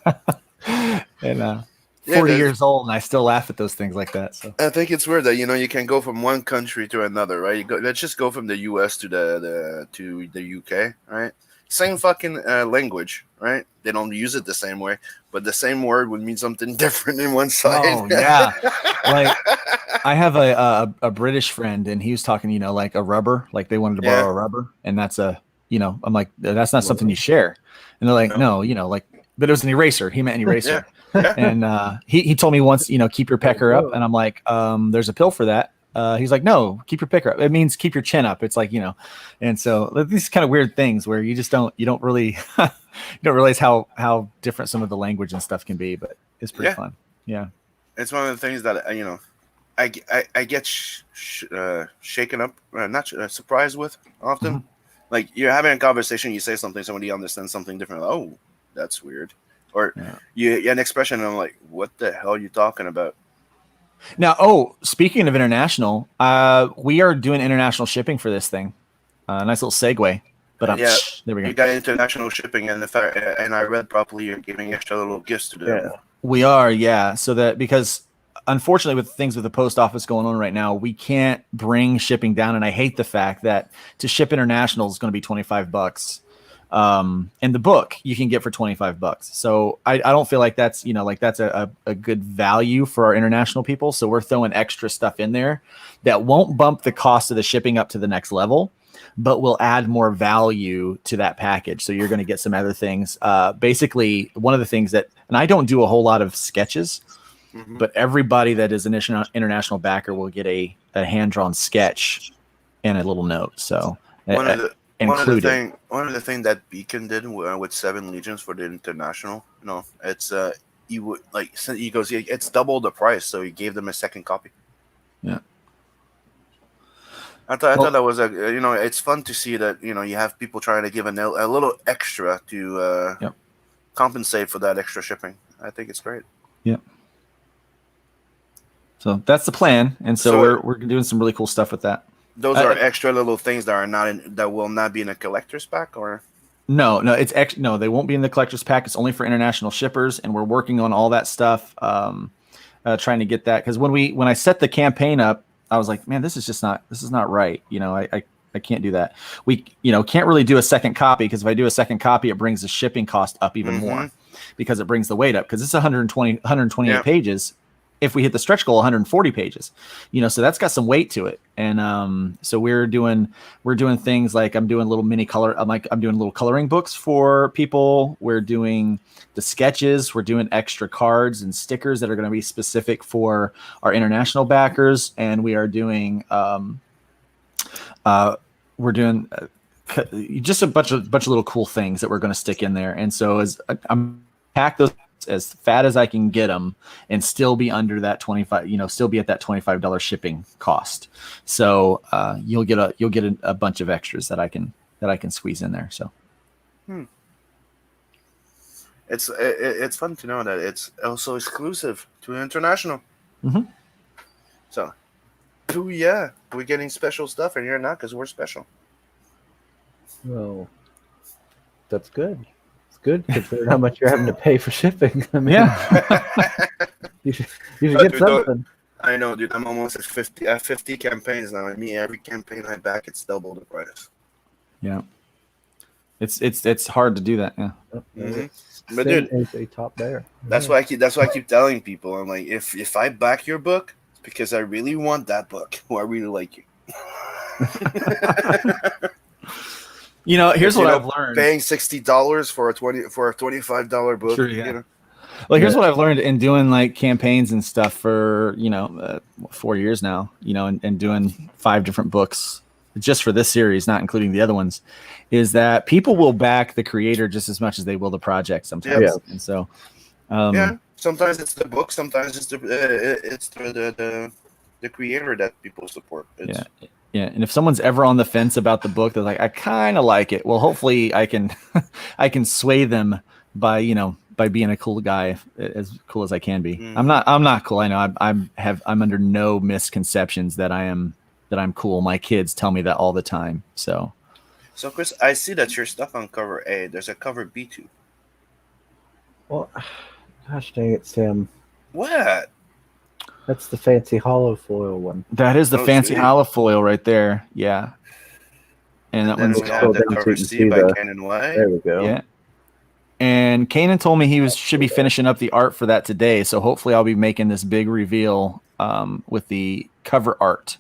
And Yeah, 40 there's- years old, and I still laugh at those things like that. So I think it's weird that you can go from one country to another, right? Let's just go from the U.S. to the U.K., right? Same fucking language, right? They don't use it the same way, but the same word would mean something different in one side. oh yeah, like I have a British friend, and he was talking, like a rubber, like they wanted to borrow Yeah. a rubber, and that's I'm like, that's not something you share, and they're like, no, like, but it was an eraser. He meant an eraser. Yeah. And he told me once, keep your pecker up, and I'm like, there's a pill for that. He's like, no, keep your pecker up. It means keep your chin up. It's like, and so these kind of weird things where you just don't really you don't realize how different some of the language and stuff can be, but it's pretty Yeah. fun. Yeah. It's one of the things that I get shaken up, not surprised with often. Mm-hmm. Like you're having a conversation, you say something, somebody understands something different. Oh, that's weird. Or you an expression, and I'm like, what the hell are you talking about? Now, speaking of international, we are doing international shipping for this thing. Nice little segue, but Yeah. there we go. You got international shipping, and and I read properly, you're giving extra little gifts to them. Yeah. We are, yeah. So that because unfortunately with things with the post office going on right now, we can't bring shipping down. And I hate the fact that to ship international is going to be $25. And the book you can get for $25. So I don't feel like that's, that's a good value for our international people. So we're throwing extra stuff in there that won't bump the cost of the shipping up to the next level, but will add more value to that package. So you're going to get some other things. Basically, one of the things that, and I don't do a whole lot of sketches, Mhm. but everybody that is an international backer will get a hand-drawn sketch and a little note. So One of the included. one of the thing that Beacon did with Seven Legions for the international, it's he would he goes, it's double the price, so he gave them a second copy. Yeah. I thought that was it's fun to see that you have people trying to give a little extra to Yep. compensate for that extra shipping. I think it's great. Yep. So that's the plan, and so we're doing some really cool stuff with that. Those are extra little things that are that will not be in a collector's pack, or No, it's no, they won't be in the collector's pack. It's only for international shippers, and we're working on all that stuff, trying to get that. Because when I set the campaign up, I was like, man, this is not right. I can't do that. We can't really do a second copy, because if I do a second copy, it brings the shipping cost up even more, because it brings the weight up, because it's 128 Yeah. pages. If we hit the stretch goal, 140 pages, so that's got some weight to it. And so we're doing things like I'm doing little coloring books for people. We're doing the sketches. We're doing extra cards and stickers that are going to be specific for our international backers. And we are doing just a bunch of little cool things that we're going to stick in there. And so as I'm pack those as fat as I can get them and still be under that 25, still be at that $25 shipping cost. So you'll get a bunch of extras that I can squeeze in there. So it's fun to know that it's also exclusive to international. Mhm. So, yeah, we're getting special stuff, and you're not, because we're special. Well, that's good. It's good considering how much you're having to pay for shipping. I mean, you should get Dude, something. I know, dude. I'm almost at 50 campaigns now. And every campaign I back, it's double the price. yeah, it's hard to do that. Yeah. Mhm. But But dude, is a top bear. that's why I keep telling people. I'm like, if I back your book, it's because I really want that book, or I really like you. Here's what You know, I've learned. Paying $60 for a $25 book. Sure, yeah. Well, here's what I've learned in doing like campaigns and stuff for 4 years now. And doing 5 different books just for this series, not including the other ones, is that people will back the creator just as much as they will the project sometimes. Yeah. And so, Yeah. Sometimes it's the book. Sometimes it's the creator that people support. Yeah. Yeah, and if someone's ever on the fence about the book, they're like, I kind of like it. Well, hopefully I can I can sway them by being a cool guy, as cool as I can be. Mm. I'm not cool. I know I'm under no misconceptions that I'm cool. My kids tell me that all the time. So Chris, I see that you're stuck on cover A. There's a cover B too. Well, gosh dang it, Sam. What? That's the fancy hollow foil one. that is the Oh, fancy sweet. holifoil right there. Yeah. And that Then one's we Scroll have the down so cover you can C see by the- Ken White. There we go. yeah. And Kanan told me he should be finishing up the art for that today. So hopefully I'll be making this big reveal with the cover art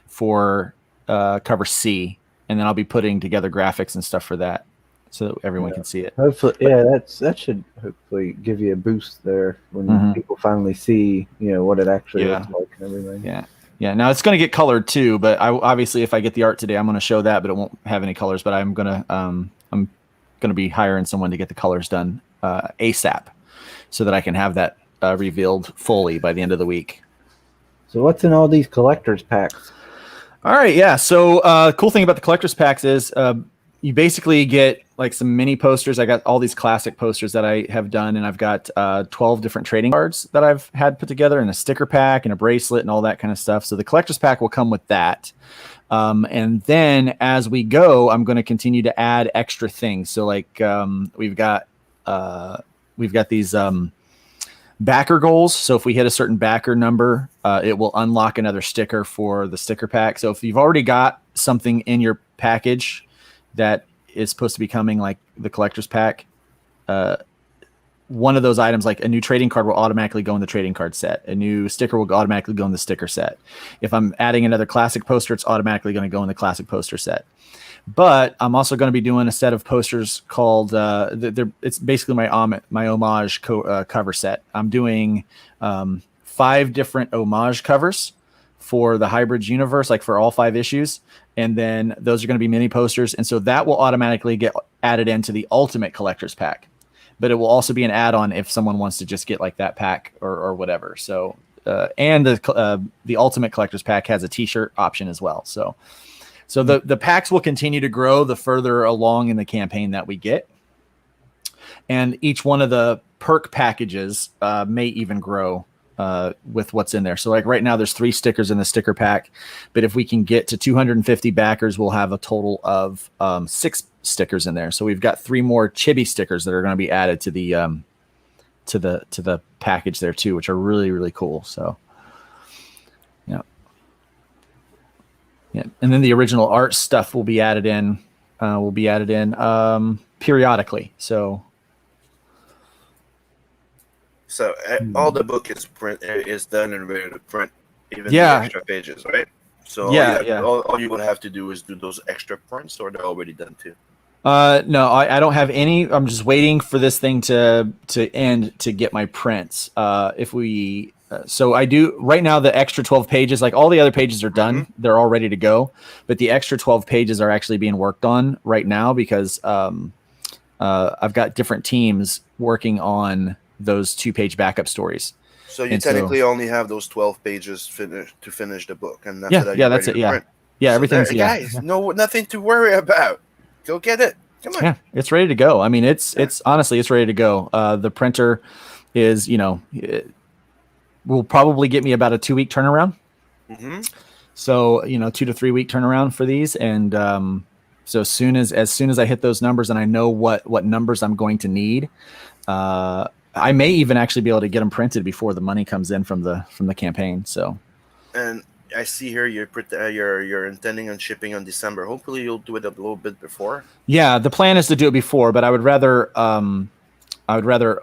for cover C. And then I'll be putting together graphics and stuff for that so that everyone can see it. Hopefully, yeah, that should hopefully give you a boost there when Mhm. people finally see, what it actually Yeah. looks like and everything. Yeah. Yeah. Now it's going to get colored too, but obviously if I get the art today, I'm going to show that, but it won't have any colors, but I'm going to be hiring someone to get the colors done ASAP so that I can have that revealed fully by the end of the week. So what's in all these collectors packs? All right, yeah. So cool thing about the collector's packs is you basically get like some mini posters. I got all these classic posters that I have done, and I've got 12 different trading cards that I've had put together, and a sticker pack and a bracelet and all that kind of stuff. So the collector's pack will come with that. And then as we go, I'm going to continue to add extra things. So like we've got these backer goals. So if we hit a certain backer number, it will unlock another sticker for the sticker pack. So if you've already got something in your package that is supposed to be coming, like the collector's pack, one of those items, like a new trading card, will automatically go in the trading card set. A new sticker will automatically go in the sticker set. If I'm adding another classic poster, it's automatically going to go in the classic poster set. But I'm also going to be doing a set of posters called it's basically my homage cover set. I'm doing 5 different homage covers for the Hybrids universe, like for all 5 issues, and then those are going to be mini posters, and so that will automatically get added into the Ultimate Collector's Pack. But it will also be an add-on if someone wants to just get like that pack or whatever. So and the Ultimate Collector's Pack has a T-shirt option as well. So the packs will continue to grow the further along in the campaign that we get. And each one of the perk packages may even grow with what's in there. So like right now there's 3 stickers in the sticker pack, but if we can get to 250 backers, we'll have a total of 6 stickers in there. So we've got 3 more chibi stickers that are going to be added to the package there too, which are really, really cool. So yeah, and then the original art stuff will be added in. Periodically. So all the book is done and ready to print, even Yeah. the extra pages, right? So Yeah. all you would have to do is do those extra prints, or they're already done too. No, I don't have any. I'm just waiting for this thing to end to get my prints. So I do right now, the extra 12 pages, like all the other pages are done. Mm-hmm. They're all ready to go, but the extra 12 pages are actually being worked on right now because I've got different teams working on those 2-page backup stories. So you And technically only have those 12 pages to finish the book, and Yeah, after that, yeah, you're that's ready it, to yeah. print. Yeah, So everything's there- yeah. guys, nothing to worry about. Go get it. Come on. Yeah, it's ready to go. I mean, it's honestly, it's ready to go. The printer is, it will probably get me about a 2-week turnaround. Mm-hmm. So, 2 to 3 week turnaround for these. And so as soon as I hit those numbers and I know what numbers I'm going to need, I may even actually be able to get them printed before the money comes in from the campaign. So, And I see here you're intending on shipping on December. Hopefully, you'll do it a little bit before. yeah, the plan is to do it before, but I would rather I'd rather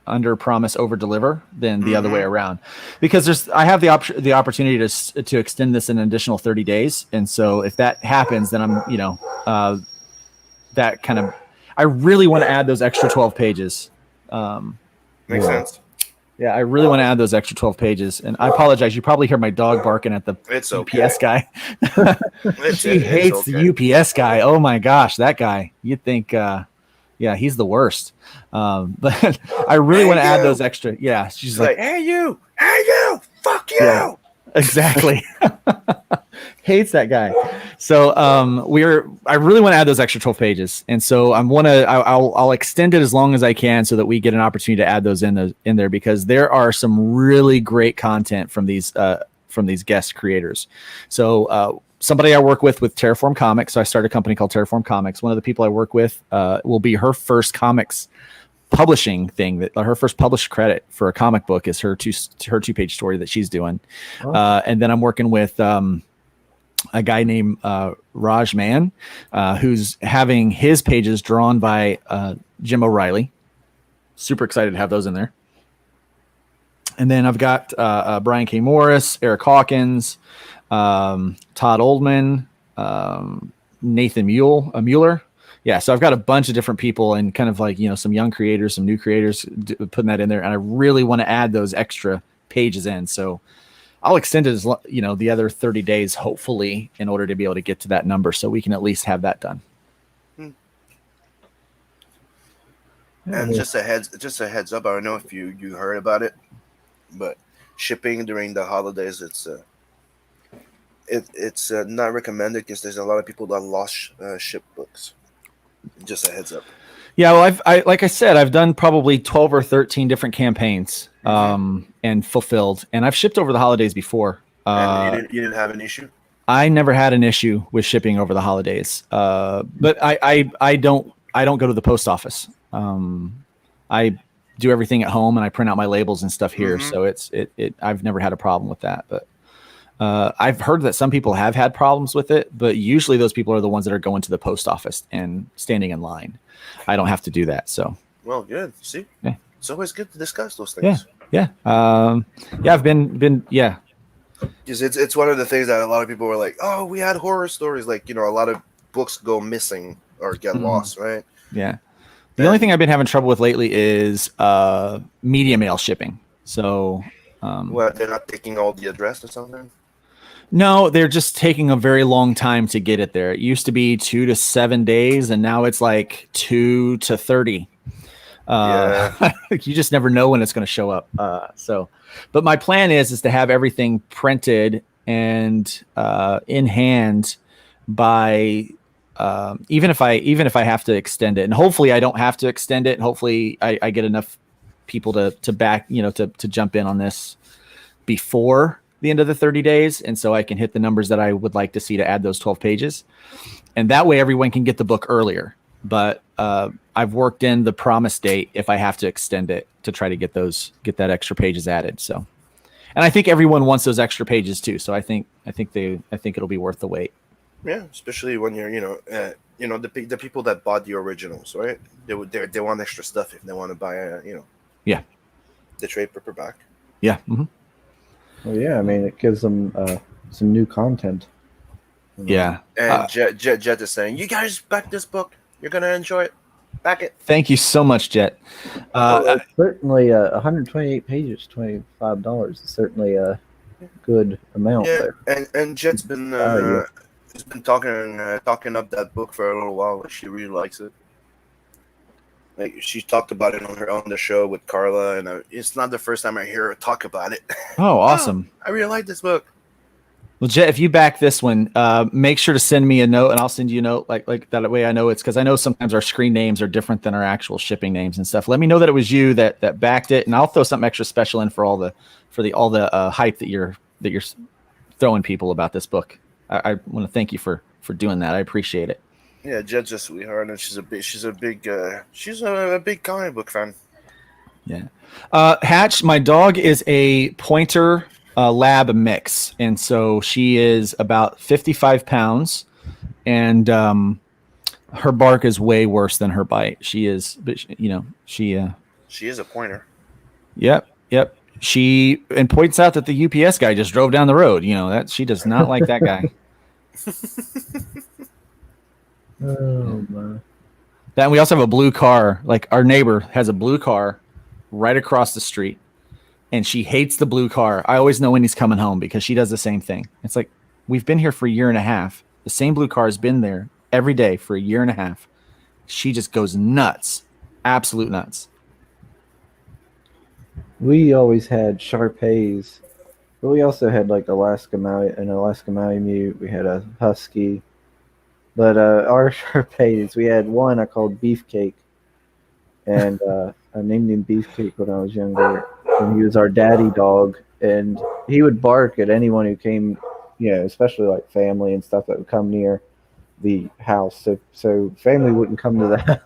under promise, over deliver than the other way around, because I have the opportunity to extend this an additional 30 days. And so if that happens, then I'm, that kind of, I really want to add those extra 12 pages. Makes sense. Yeah, I really want to add those extra 12 pages. And I apologize. You probably hear my dog barking at the It's okay. UPS guy. It's He hates okay. the UPS guy. Oh my gosh, that guy. You'd think, yeah, he's the worst. But I really want to add those extra. Yeah, she's It's like, hey you, fuck you. Yeah. Exactly. hates that guy. So I really want to add those extra 12 pages, and so I'll extend it as long as I can so that we get an opportunity to add those in there, because there are some really great content from these guest creators. So somebody I work with Terraform Comics. So I started a company called Terraform Comics. One of the people I work with will be her first comics publishing thing, that her first published credit for a comic book is her 2-page story that she's doing. Oh. And then I'm working with a guy named Raj Man, who's having his pages drawn by Jim O'Reilly. Super excited to have those in there. And then I've got Brian K. Morris, Eric Hawkins, Todd Oldman, Nathan Mueller. Yeah, so I've got a bunch of different people, and kind of like, some young creators, some new creators putting that in there. And I really want to add those extra pages in. So I'll extend it as the other 30 days, hopefully, in order to be able to get to that number, so we can at least have that done. And just a heads up, I don't know if you heard about it, but shipping during the holidays, it's not recommended, because there's a lot of people that lost ship books. Just a heads up. Yeah, well, like I said, I've done probably 12 or 13 different campaigns and fulfilled, and I've shipped over the holidays before. And you didn't have an issue? I never had an issue with shipping over the holidays, but I don't go to the post office. I do everything at home, and I print out my labels and stuff here. So I've never had a problem with that. But I've heard that some people have had problems with it, but usually those people are the ones that are going to the post office and standing in line. I don't have to do that. So, well, good. See, yeah. It's always good to discuss those things. Yeah. I've been. Because it's one of the things that a lot of people were like, oh, we had horror stories. Like, a lot of books go missing or get lost, right? Yeah. The only thing I've been having trouble with lately is media mail shipping. So, well, they're not taking all the address or something. No, they're just taking a very long time to get it there. It used to be 2 to 7 days, and now it's like 2 to 30. You just never know when it's going to show up. But my plan is to have everything printed and in hand by even if I have to extend it, and hopefully I don't have to extend it. Hopefully I get enough people to back, to jump in on this before the end of the 30 days. And so I can hit the numbers that I would like to see to add those 12 pages. And that way everyone can get the book earlier. But I've worked in the promise date if I have to extend it to try to get that extra pages added. So, and I think everyone wants those extra pages too. So I think it'll be worth the wait. Yeah, especially when you're, the people that bought the originals, right? They want extra stuff if they want to buy the trade paperback. Yeah. Mm-hmm. Well, yeah, I mean, it gives them some new content. Yeah. And Jet is saying, you guys back this book. You're going to enjoy it. Back it. Thank you so much, Jet. Well, certainly 128 pages, $25 is certainly a good amount there. And Jet's been talking up that book for a little while. She really likes it. Like, she talked about it on the show with Carla, and it's not the first time I hear her talk about it. Oh, awesome! I really like this book. Well, Jet, if you back this one, make sure to send me a note, and I'll send you a note like that way I know it's, because I know sometimes our screen names are different than our actual shipping names and stuff. Let me know that it was you that backed it, and I'll throw something extra special in for all the hype that you're throwing people about this book. I want to thank you for doing that. I appreciate it. Yeah, Jet's a sweetheart, and she's a big comic book fan. Yeah. Hatch, my dog is a pointer lab mix, and so she is about 55 pounds, and her bark is way worse than her bite. She is, but she is a pointer. Yep. She points out that the UPS guy just drove down the road. That she does not like that guy. Oh my! That we also have a blue car. Like, our neighbor has a blue car right across the street, and she hates the blue car. I always know when he's coming home because she does the same thing. It's like, we've been here for a year and a half. The same blue car has been there every day for a year and a half. She just goes nuts, absolute nuts. We always had Shar-Peis But we also had like an Alaska Malamute. We had a husky. But our Shar-Peis, we had one I called Beefcake, and I named him Beefcake when I was younger. And he was our daddy dog, and he would bark at anyone who came, especially like family and stuff that would come near the house. So family wouldn't come to the house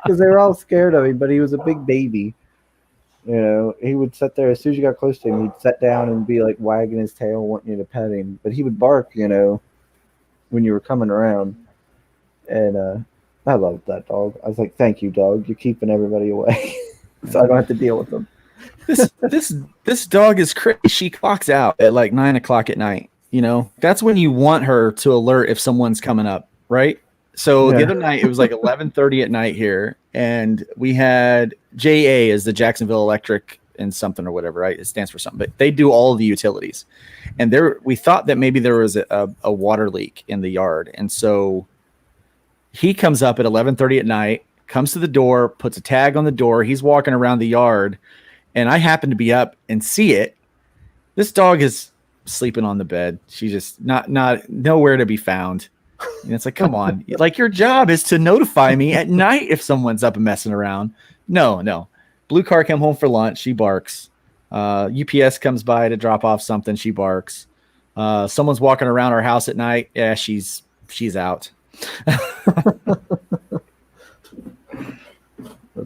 because they were all scared of him. But he was a big baby. He would sit there as soon as you got close to him. He'd sit down and be like wagging his tail, wanting you to pet him. But he would bark, when you were coming around. And I loved that dog. I was like, "Thank you, dog. You're keeping everybody away, so I don't have to deal with them." This dog is crazy. She clocks out at like 9 o'clock at night. That's when you want her to alert if someone's coming up, right? So the other night it was like 11:30 at night here, and we had JA as the Jacksonville Electric and something or whatever, right? It stands for something, but they do all of the utilities. And we thought that maybe there was a water leak in the yard, and so he comes up at 11:30 at night, comes to the door, puts a tag on the door. He's walking around the yard, and I happen to be up and see it. This dog is sleeping on the bed. She's just not nowhere to be found. And it's like, come on, like your job is to notify me at night if someone's up and messing around. No. Blue car come home for lunch. She barks. UPS comes by to drop off something. She barks. Someone's walking around our house at night. Yeah, she's out. But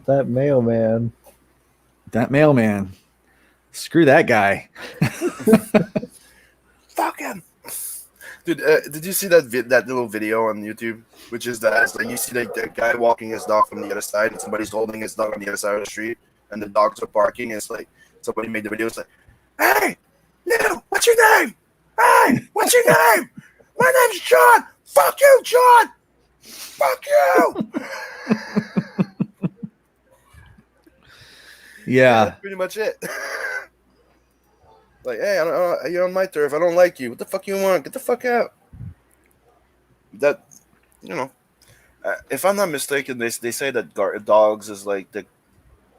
that mailman. Screw that guy. Fuck him. Dude, did you see that little video on YouTube? Which is that you see the guy walking his dog from the other side, and somebody's holding his dog on the other side of the street, and the dogs are barking. And it's like somebody made the video. It's like, "Hey, no, what's your name? Hey, what's your name? My name's John. Fuck you, John. Fuck you." Yeah. That's pretty much it. Like, hey, you're on my turf. I don't like you. What the fuck you want? Get the fuck out. That, if I'm not mistaken, they say that dogs is like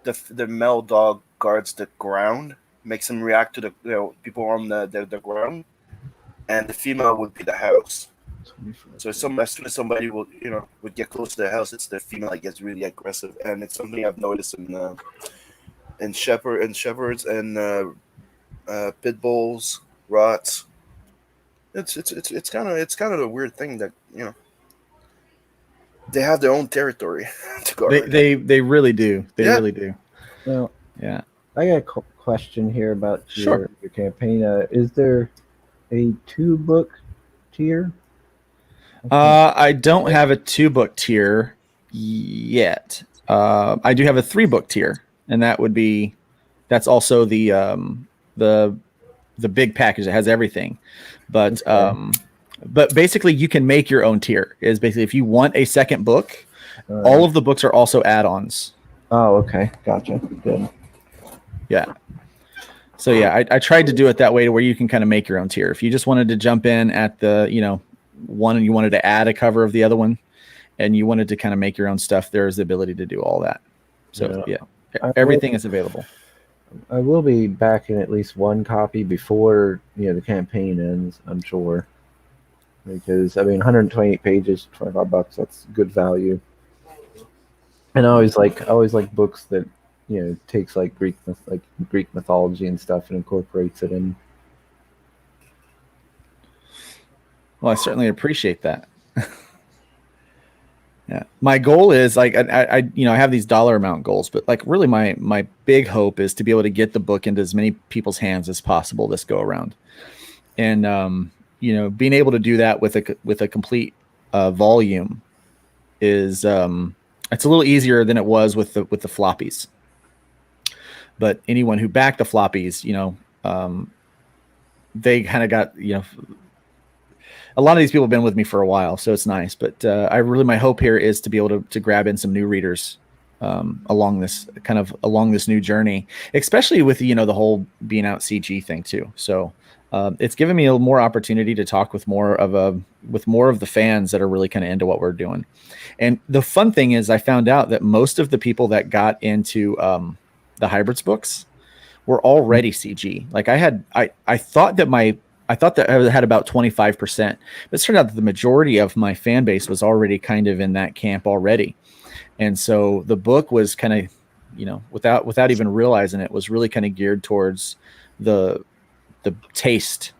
the male dog guards the ground, makes them react to the people on the ground, and the female would be the house. So as soon as somebody would get close to the house, it's the female that gets really aggressive, and it's something I've noticed in shepherds and pit bulls, rots. It's kind of a weird thing that they have their own territory to guard. They really do. They really do. Well, yeah. I got a question here about your campaign. Is there a 2-book tier? I don't have a 2-book tier yet. I do have a 3-book tier, and that's also the big package that has everything. But but basically you can make your own tier. Is basically if you want a second book, all of the books are also add-ons. Oh, okay. Gotcha. Good. Yeah. So yeah, I tried to do it that way to where you can kind of make your own tier. If you just wanted to jump in at the, one and you wanted to add a cover of the other one and you wanted to kind of make your own stuff, there's the ability to do all that. So yeah, everything is available. I will be backing at least one copy before the campaign ends, I'm sure. Because 128 pages, $25, that's good value. And I always like books that takes like Greek mythology and stuff and incorporates it in. Well, I certainly appreciate that. Yeah, my goal is I have these dollar amount goals, but like really my big hope is to be able to get the book into as many people's hands as possible this go around, and being able to do that with a complete volume is it's a little easier than it was with the floppies. But anyone who backed the floppies, they kind of got a lot of these people have been with me for a while, so it's nice. But my hope here is to be able to grab in some new readers along this new journey, especially with the whole being out CG thing too. So it's given me a more opportunity to talk with more of the fans that are really kind of into what we're doing. And the fun thing is, I found out that most of the people that got into the hybrids books were already CG. Like I thought that I had about 25%, but it turned out that the majority of my fan base was already kind of in that camp already. And so the book was kind of, you know, without even realizing it, was really kind of geared towards the taste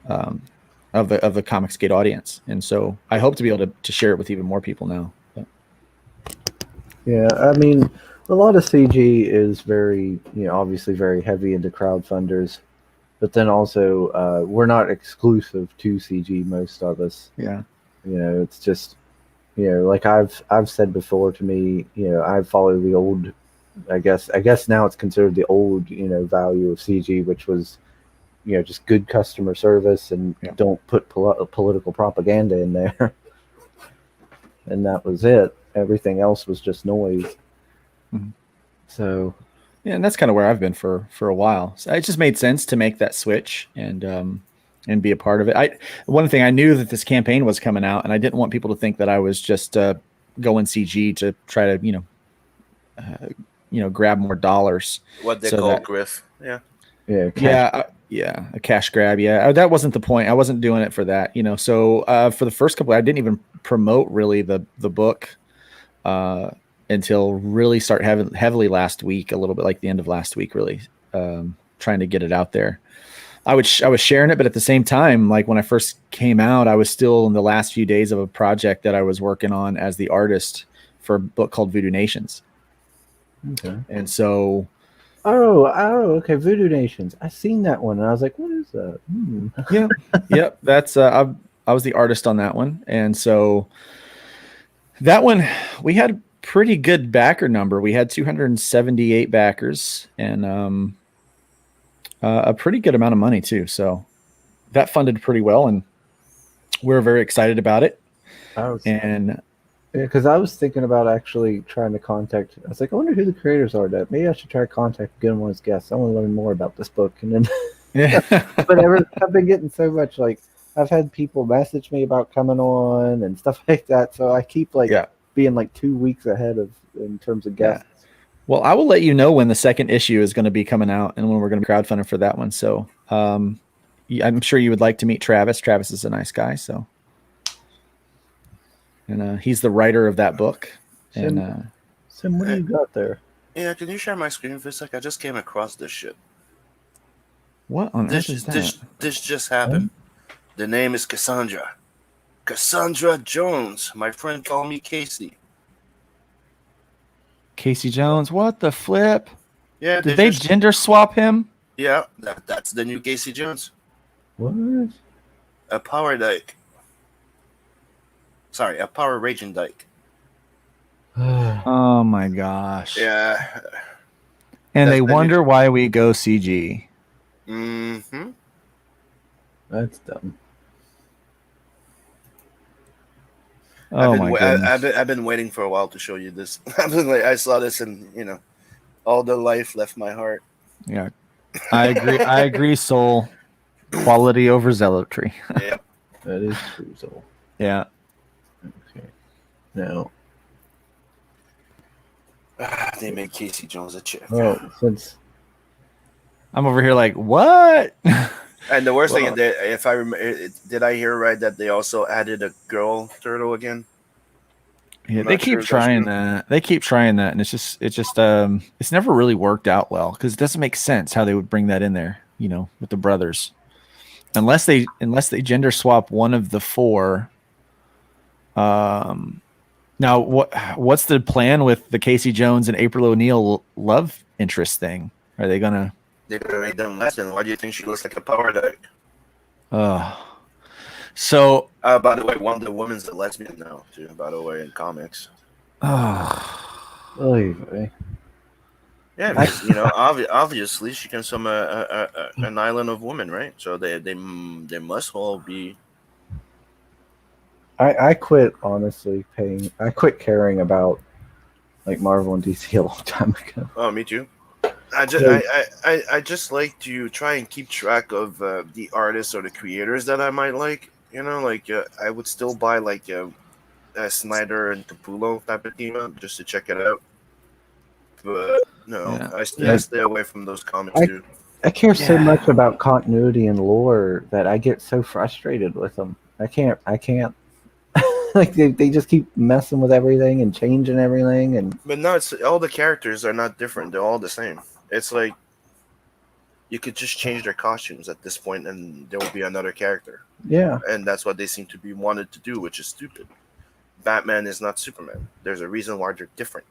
of the Comicsgate audience. And so I hope to be able to share it with even more people now. But. Yeah, I mean, a lot of CG is very, you know, obviously very heavy into crowdfunders, but then also we're not exclusive to CG. Most of us, Yeah. you know, it's just, you know, like I've said before, to me, you know, I follow the old, I guess now it's considered the old, you know, value of CG, which was, you know, just good customer service and don't put political propaganda in there. And that was it. Everything else was just noise. Mm-hmm. So, yeah, and that's kind of where I've been for a while. So it just made sense to make that switch and be a part of it. One thing, I knew that this campaign was coming out, and I didn't want people to think that I was just going CG to try to, grab more dollars. What they call griff. Yeah. Yeah, a cash grab. Yeah, that wasn't the point. I wasn't doing it for that, you know. So for the first couple, I didn't even promote really the book until really start heavily last week, a little bit like the end of last week, really trying to get it out there. I was sharing it, but at the same time, like when I first came out, I was still in the last few days of a project that I was working on as the artist for a book called Voodoo Nations. Okay. And so. Oh, okay. Voodoo Nations. I seen that one, and I was like, "What is that?" Yeah, yep. That's I was the artist on that one, and so that one we had a pretty good backer number. We had 278 backers, and a pretty good amount of money too. So that funded pretty well, and we're very excited about it. Because I was thinking about actually trying to contact. I was like, I wonder who the creators are. That maybe I should try to contact again one as guests. I want to learn more about this book. And then, yeah, but I've been getting so much. Like I've had people message me about coming on and stuff like that. So I keep being like 2 weeks ahead in terms of guests. Yeah. Well, I will let you know when the second issue is going to be coming out and when we're going to be crowdfunding for that one. So I'm sure you would like to meet Travis. Travis is a nice guy. So. And he's the writer of that book. Sim, what do you got there? Yeah, can you share my screen for a sec? I just came across this shit. What on earth is that? This just happened. The name is Cassandra. Cassandra Jones. My friend called me Casey. Casey Jones? What the flip? Yeah. Did they gender swap him? Yeah, that's the new Casey Jones. What? A power dyke. Sorry, a Power Raging Dyke. Oh my gosh. Yeah. And they wonder why we go CG. Mm-hmm. That's dumb. Oh my goodness. I've been waiting for a while to show you this. I saw this and all the life left my heart. Yeah. I agree, Soul. Quality over zealotry. Yeah. That is true, Soul. Yeah. Okay. No. They made Casey Jones a chick. Oh, since I'm over here like, what? And the worst thing is that, if I remember, did I hear right that they also added a girl turtle again? Yeah, they keep trying that. They keep trying that, and it's never really worked out well because it doesn't make sense how they would bring that in there, with the brothers, unless they gender swap one of the four. Now what's the plan with the Casey Jones and April O'Neil love interest thing? Are they gonna? They're gonna make them lesbian. Why do you think she looks like a power dyke? So by the way, Wonder Woman's a lesbian now too. By the way, in comics. Oy. Yeah, because, obviously she comes from an island of women, right? So they must all be. I quit honestly paying. I quit caring about like Marvel and DC a long time ago. Oh, me too. I just like to try and keep track of the artists or the creators that I might like. I would still buy like a Snyder and Capullo type of team up just to check it out. But No, Yeah. I stay away from those comics, I- dude. I care so Yeah. much about continuity and lore that I get so frustrated with them. I can't. Like they just keep messing with everything and changing everything, and But no, it's all the characters are not different. They're all the same. It's like you could just change their costumes at this point, and there will be another character. yeah. And that's what they seem to be wanted to do, which is stupid. Batman is not Superman. There's a reason why they're different.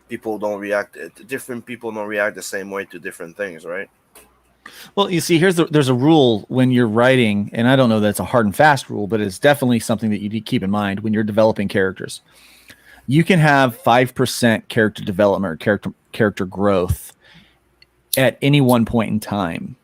Different people don't react the same way to different things, right? Well, you see, there's a rule when you're writing, and I don't know that it's a hard and fast rule, but it's definitely something that you need to keep in mind when you're developing characters. You can have 5% character development or character growth at any one point in time.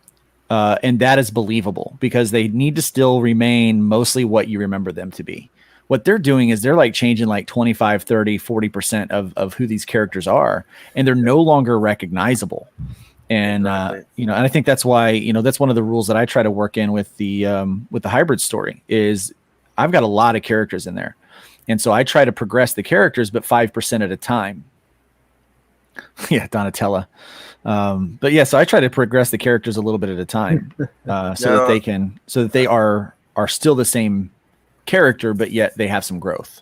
And that is believable because they need to still remain mostly what you remember them to be. What they're doing is they're like changing like 25, 30, 40% of who these characters are, and they're no longer recognizable. And Exactly. and I think that's why that's one of the rules that I try to work in with the hybrid story is I've got a lot of characters in there, and so I try to progress the characters, but 5% at a time. Yeah, Donatella. But yeah, so I try to progress the characters a little bit at a time, so that they are still the same character, but yet they have some growth.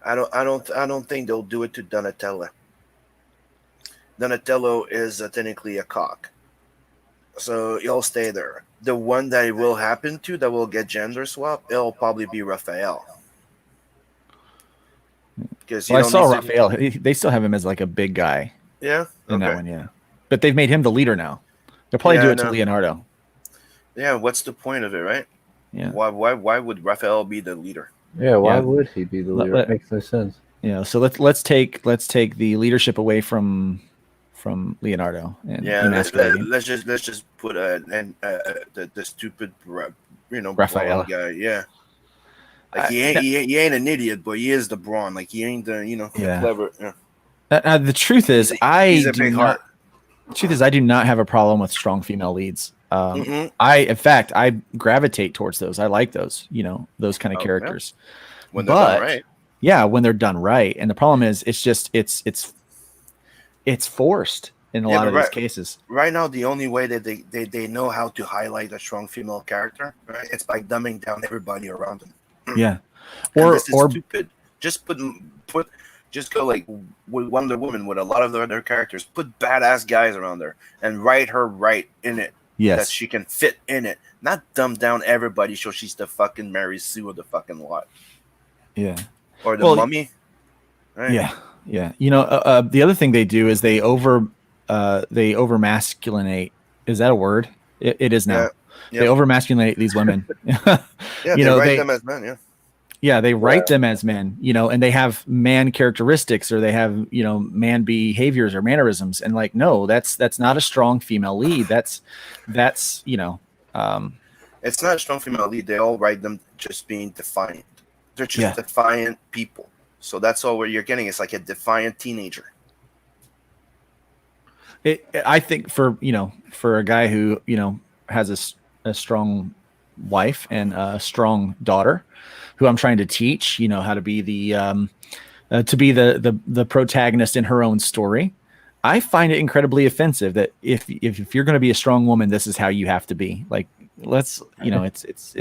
I don't think they'll do it to Donatello. Donatello is technically a cock, so he'll stay there. The one that it will happen to that will get gender swap, it'll probably be Raphael. Because Well, I saw Raphael. They still have him as like a big guy Yeah. in that one, yeah. But they've made him the leader now. They'll probably Yeah, do I it to know. Leonardo. Yeah. What's the point of it, right? Yeah. Why would Raphael be the leader? Yeah, why Yeah. would he be the leader? It makes no sense. So let's take the leadership away from Leonardo and Yeah. emasculate him. Let's just put the stupid Raphael. brawn guy. Yeah. Like he ain't an idiot, but he is the brawn. Like he ain't the Yeah. clever. Yeah. The truth is, He's a big heart. I do not have a problem with strong female leads. Mhm. In fact, I gravitate towards those. I like those, those kind of Oh, yeah. characters. When they're done right. Yeah, when they're done right. And the problem is, it's forced in a Yeah, lot but of these right- cases. Right now, the only way that they know how to highlight a strong female character, right, it's by dumbing down everybody around them. Yeah, And or this is stupid. Just just go like with Wonder Woman with a lot of the other characters. Put badass guys around her and write her right in it. That yes, she can fit in it. Not dumb down everybody so she's the fucking Mary Sue of the fucking lot. yeah. Or the Well, mummy. Right? Yeah. The other thing they do is they over masculinate. Is that a word? It is now. Yeah. They over masculinate these women. Yeah, You they know, write they- them as men, yeah. Yeah, they write them as men, and they have man characteristics or they have, man behaviors or mannerisms. And like, no, that's not a strong female lead. That's It's not a strong female lead. They all write them just being defiant. They're just defiant people. So that's all where you're getting. It's like a defiant teenager. I think for a guy who, has a strong wife and a strong daughter who I'm trying to teach, how to be the protagonist in her own story. I find it incredibly offensive that if you're going to be a strong woman, this is how you have to be. Like, let's, it's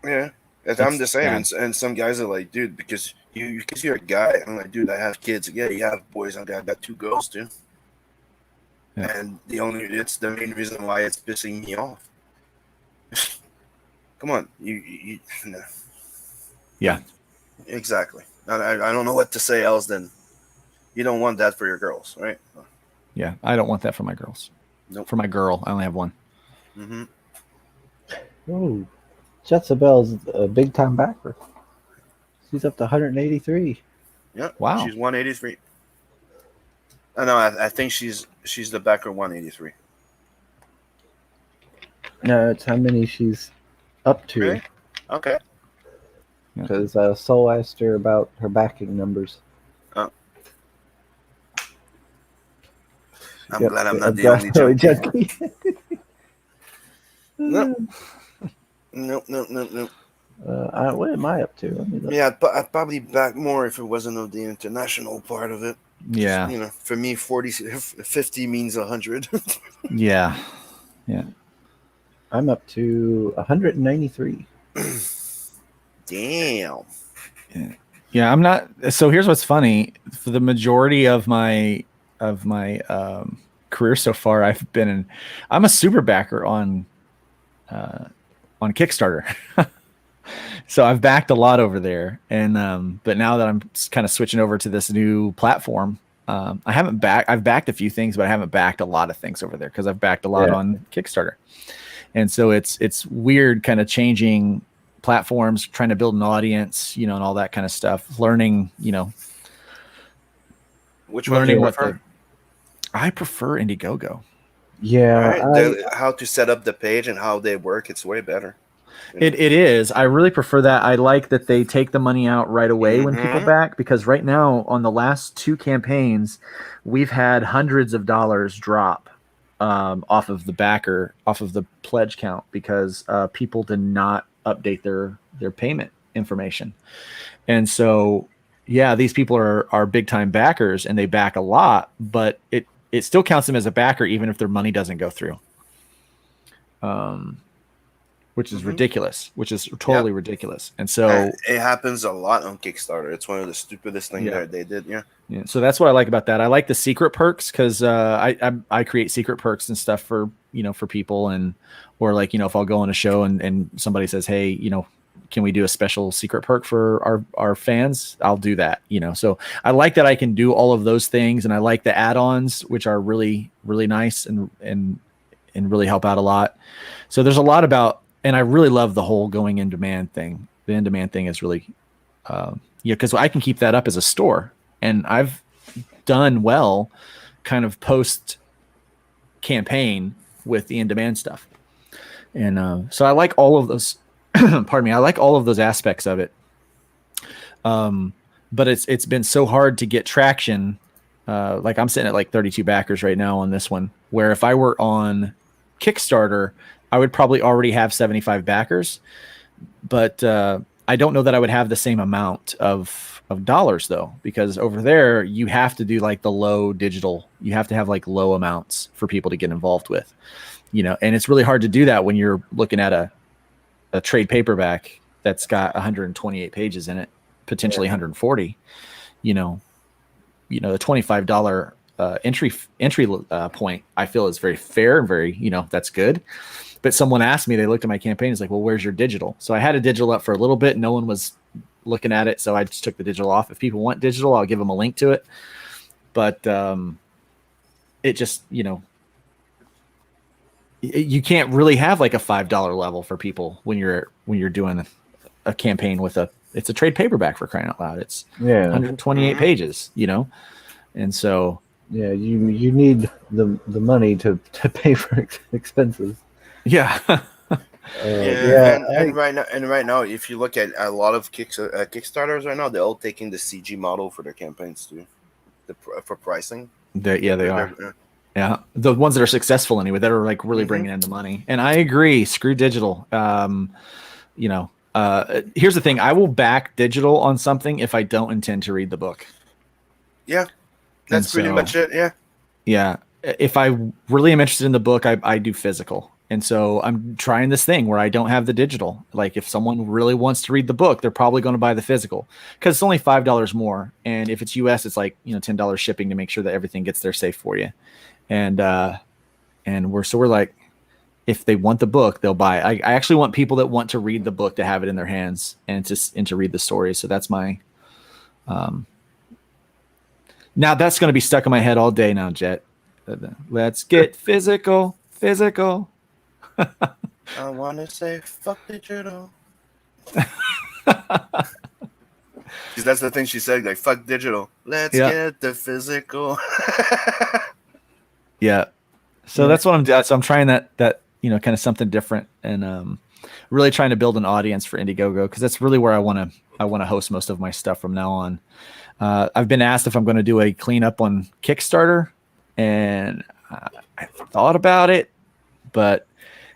Yeah. That's I'm just saying, bad. and some guys are like, dude, because you're a guy. I'm like, dude, I have kids. Yeah, you have boys. I got 2 girls, too. Yeah. And it's the main reason why it's pissing me off. Come on, you no. Yeah. Exactly. I don't know what to say else than you don't want that for your girls, right? Yeah. I don't want that for my girls. Nope. For my girl, I only have one. Mm-hmm. Oh, Jezebel's a big time backer. She's up to 183. Yeah. Wow. She's 183. I know. I think she's the backer 183. No, it's how many she's up to. Really? Okay. Because Soul asked her about her backing numbers. Oh. I'm Yep, glad I'm not the glad- only junkie. Nope. Nope. What am I up to? Let me look. Yeah, I'd probably back more if it wasn't of the international part of it. Yeah. You know, for me, 50 means 100. Yeah. I'm up to 193. Damn. Yeah, I'm not. So here's what's funny: for the majority of my career so far, I'm a super backer on Kickstarter. So I've backed a lot over there, and but now that I'm kind of switching over to this new platform, I've backed a few things, but I haven't backed a lot of things over there because I've backed a lot on Kickstarter, and so it's weird, kind of changing platforms, trying to build an audience, and all that kind of stuff. Learning, Which one do you what prefer? I prefer Indiegogo. Yeah, How to set up the page and how they work, it's way better. It is. I really prefer that. I like that they take the money out right away when people back, because right now on the last 2 campaigns, we've had hundreds of dollars drop off of the pledge count because people did not update their payment information. And so, yeah, these people are big time backers and they back a lot, but it still counts them as a backer even if their money doesn't go through. Which is ridiculous, which is totally ridiculous. And so it happens a lot on Kickstarter. It's one of the stupidest things that they did. Yeah. So that's what I like about that. I like the secret perks because I create secret perks and stuff for people, and or like, if I'll go on a show and somebody says, hey, can we do a special secret perk for our fans? I'll do that. So I like that I can do all of those things, and I like the add-ons, which are really, really nice and really help out a lot. So there's a lot about. And I really love the whole going in demand thing. The in demand thing is really, because I can keep that up as a store, and I've done well, kind of post campaign with the in demand stuff, and so I like all of those. Pardon me, I like all of those aspects of it. But it's been so hard to get traction. Like I'm sitting at like 32 backers right now on this one, where if I were on Kickstarter, I would probably already have 75 backers, but I don't know that I would have the same amount of dollars though, because over there you have to do like the low digital. You have to have like low amounts for people to get involved with, and it's really hard to do that when you're looking at a trade paperback that's got 128 pages in it, potentially 140. The $25 entry point I feel is very fair and very, that's good. But someone asked me, they looked at my campaign, it's like, well, where's your digital? So I had a digital up for a little bit. No one was looking at it. So I just took the digital off. If people want digital, I'll give them a link to it. But it just, you can't really have like a $5 level for people when you're doing a campaign with it's a trade paperback, for crying out loud. It's 128 pages, and so you need the money to pay for expenses. Yeah. And right now, if you look at a lot of Kickstarters right now, they're all taking the CG model for their campaigns too, for pricing. They are. Yeah, the ones that are successful anyway, that are like really bringing in the money. And I agree. Screw digital. Here's the thing: I will back digital on something if I don't intend to read the book. Yeah, that's pretty much it. Yeah. Yeah. If I really am interested in the book, I do physical. And so I'm trying this thing where I don't have the digital. Like if someone really wants to read the book, they're probably going to buy the physical because it's only $5 more. And if it's US, it's like, $10 shipping to make sure that everything gets there safe for you. And we're like, if they want the book, they'll buy it. I actually want people that want to read the book to have it in their hands and to read the story. So that's my, now that's going to be stuck in my head all day now, Jet. Let's get physical. I want to say fuck digital. Because that's the thing she said, like fuck digital. Let's get the physical. Yeah. So that's what I'm doing. So I'm trying that kind of something different, and really trying to build an audience for Indiegogo, because that's really where I want to host most of my stuff from now on. I've been asked if I'm going to do a cleanup on Kickstarter, and I thought about it, but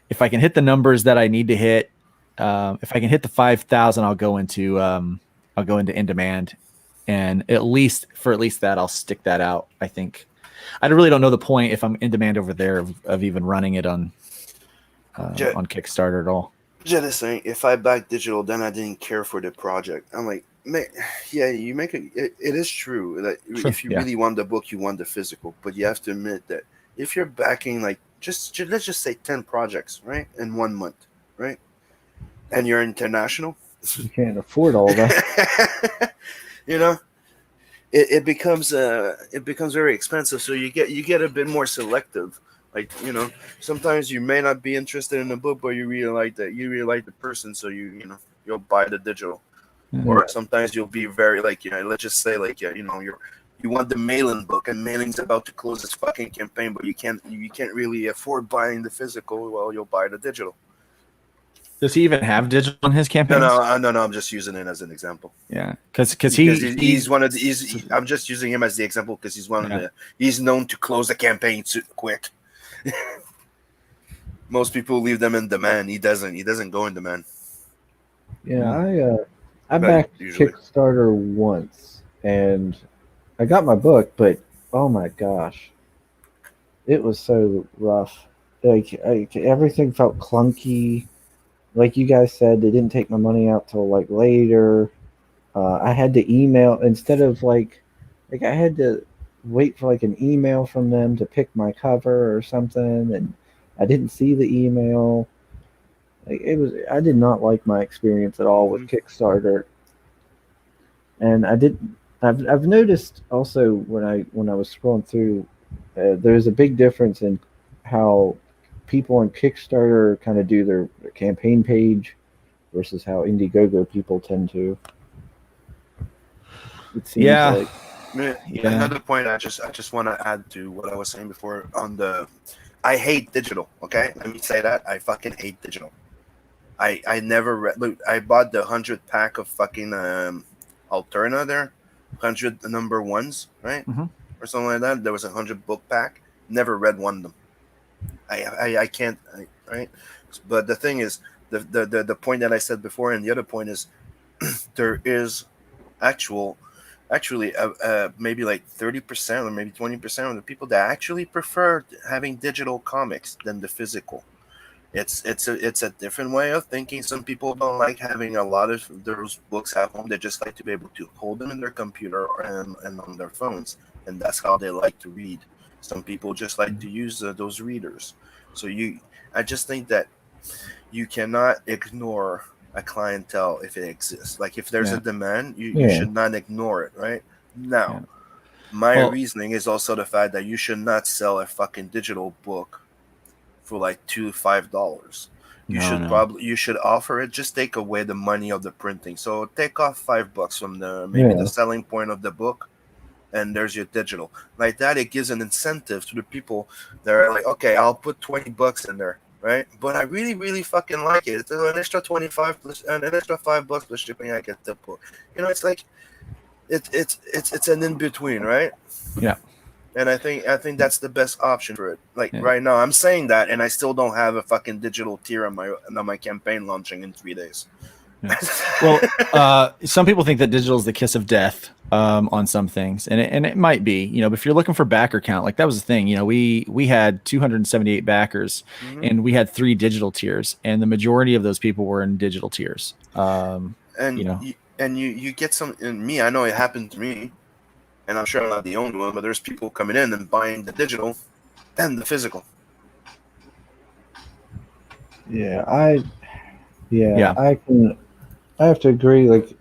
if I can hit the numbers that I need to hit, if I can hit the 5,000, I'll go into in demand, and at least that, I'll stick that out. I think I really don't know the point if I'm in demand over there of even running it on Kickstarter at all. Just saying, if I back digital, then I didn't care for the project. I'm like, man, yeah, you make it. It is true that Sure, if you yeah. really want the book, you want the physical. But you have to admit that if you're backing like let's just say 10 projects, right, in 1 month, right, and you're international, You can't afford all that. you know, it becomes very expensive. So you get a bit more selective. Like, you know, sometimes you may not be interested in the book, but you really like the person, so you'll buy the digital. Mhm. Or sometimes you'll be very like, let's just say like, you want the Malin book, and Malin's about to close its fucking campaign, but you can't really afford buying the physical. Well, you'll buy the digital. Does he even have digital on his campaigns? No, I'm just using it as an example. Yeah, because he's one of the. I'm just using him as the example because he's one of the. He's known to close the campaign quick. Most people leave them in demand. He doesn't. He doesn't go in demand. Yeah, I Right, backed usually. Kickstarter once, and I got my book, but oh my gosh, it was so rough. Like everything felt clunky. Like you guys said, they didn't take my money out till like later. I had to email instead of like I had to wait for like an email from them to pick my cover or something, and I didn't see the email. Like I did not like my experience at all with Kickstarter, and I've noticed also when I was scrolling through, there's a big difference in how people on Kickstarter kind of do their campaign page versus how Indiegogo people tend to. It seems like. Another point I just want to add to what I was saying before on the. I hate digital. Okay, let me say that I fucking hate digital. I never read. Look, I bought the 100 pack of fucking Alterna there, 100 number ones, right, or something like that. There was 100 book pack. Never read one of them. I can't, right. But the thing is, the point that I said before, and the other point is, there is actually maybe like 30% or maybe 20% of the people that actually prefer having digital comics than the physical. It's a different way of thinking. Some people don't like having a lot of those books at home. They just like to be able to hold them in their computer and on their phones, and that's how they like to read. Some people just like to use those readers. So I just think that you cannot ignore a clientele if it exists. Like if there's a demand, you should not ignore it, right? Now, my reasoning is also the fact that you should not sell a fucking digital book for like $2-5. You should offer it. Just take away the money of the printing. So take off $5 from the selling point of the book, and there's your digital. Like that, it gives an incentive to the people that are like, okay, I'll put $20 in there, right? But I really, really fucking like it. It's an extra 25 plus an extra $5 plus shipping. I get the book. It's like it's an in between, right? Yeah. And I think that's the best option for it. Like right now, I'm saying that, and I still don't have a fucking digital tier on my campaign launching in 3 days. Yeah. Well, some people think that digital is the kiss of death on some things, and it might be. But if you're looking for backer count, like that was the thing. We had 278 backers, and we had 3 digital tiers, and the majority of those people were in digital tiers. You get some. And me, I know it happened to me. And I'm sure I'm not the only one, but there's people coming in and buying the digital and the physical. I have to agree. Like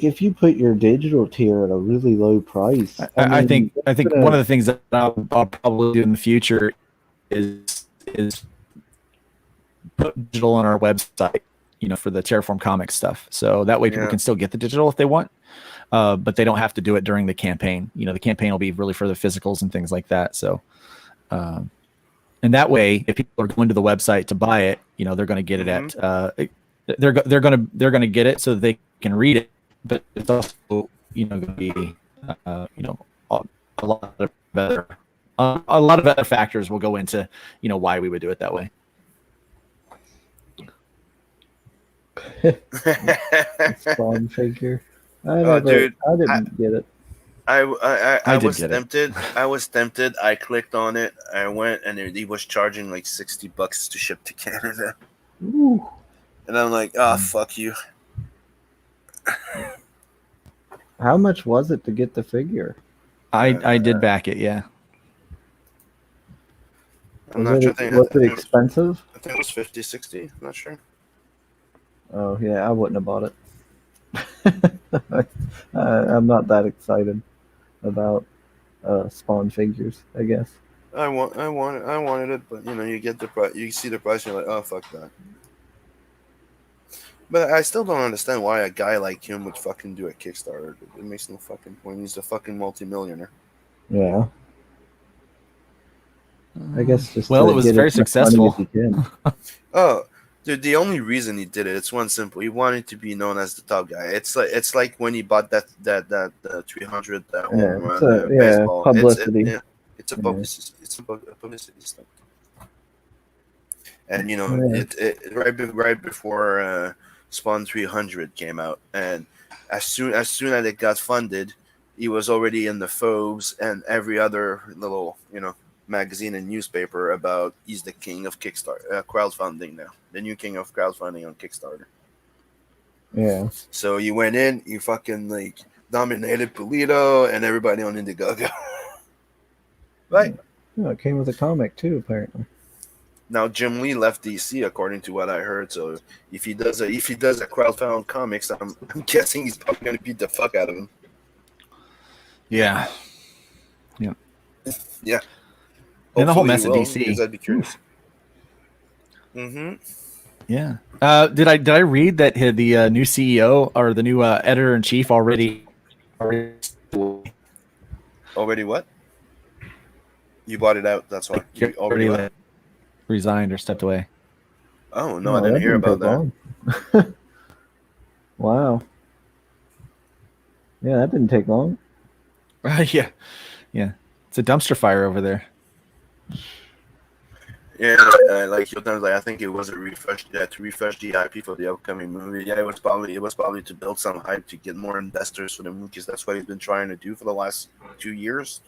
if you put your digital tier at a really low price, I think one of the things that I'll probably do in the future is put digital on our website, for the Terraform Comics stuff. So that way people can still get the digital if they want. But they don't have to do it during the campaign. The campaign will be really for the physicals and things like that. So, and that way, if people are going to the website to buy it, they're going to get it at. They're going to get it so that they can read it. But it's also going to be a lot of other factors will go into why we would do it that way. Spawn figure. Dude, I didn't get it. I did was get it. tempted. I was tempted. I clicked on it. I went, and he was charging like $60 to ship to Canada. Ooh. And I'm like, oh, fuck you. How much was it to get the figure? I did back it. Yeah. I'm not sure. Was it expensive? I think it was 50, 60. I'm not sure. Oh yeah, I wouldn't have bought it. I'm not that excited about Spawn figures, I guess. I wanted it, but you get the price. You see the price, and you're like, oh, fuck that. But I still don't understand why a guy like him would fucking do a Kickstarter. It makes no fucking point. He's a fucking multimillionaire. Yeah. I guess just Well, to it was get very as much successful. money as he can. Oh, dude, the only reason he did it, it's one simple. He wanted to be known as the top guy. It's like when he bought that 300 home Yeah, run it's a- baseball. publicity. It's a Yeah. publicity. It's a publicity stunt. And Yeah. it right before Spawn 300 came out, and as soon as it got funded, he was already in the Forbes and every other little magazine and newspaper about he's the king of Kickstarter crowdfunding now, the new king of crowdfunding on Kickstarter. Yeah. So you went in, you fucking like dominated Polito and everybody on Indiegogo. Right. Yeah, it came with a comic too, apparently. Now Jim Lee left DC, according to what I heard. So if he does a crowdfund comics, I'm guessing he's probably gonna beat the fuck out of him. Yeah. Yeah. And the whole Hopefully mess he at will, DC. because I'd be curious. Mm-hmm. Yeah. Did I read that the new CEO or the new editor in chief already? Already what? You bought it out. That's why. You already what? Resigned or stepped away. Oh no, I didn't hear about that. that. Wow. Yeah, that didn't take long. Yeah. It's a dumpster fire over there. Yeah, like I think it was a refresh to refresh the IP for the upcoming movie. Yeah, it was probably to build some hype to get more investors for the movie, because that's what he's been trying to do for the last 3 years,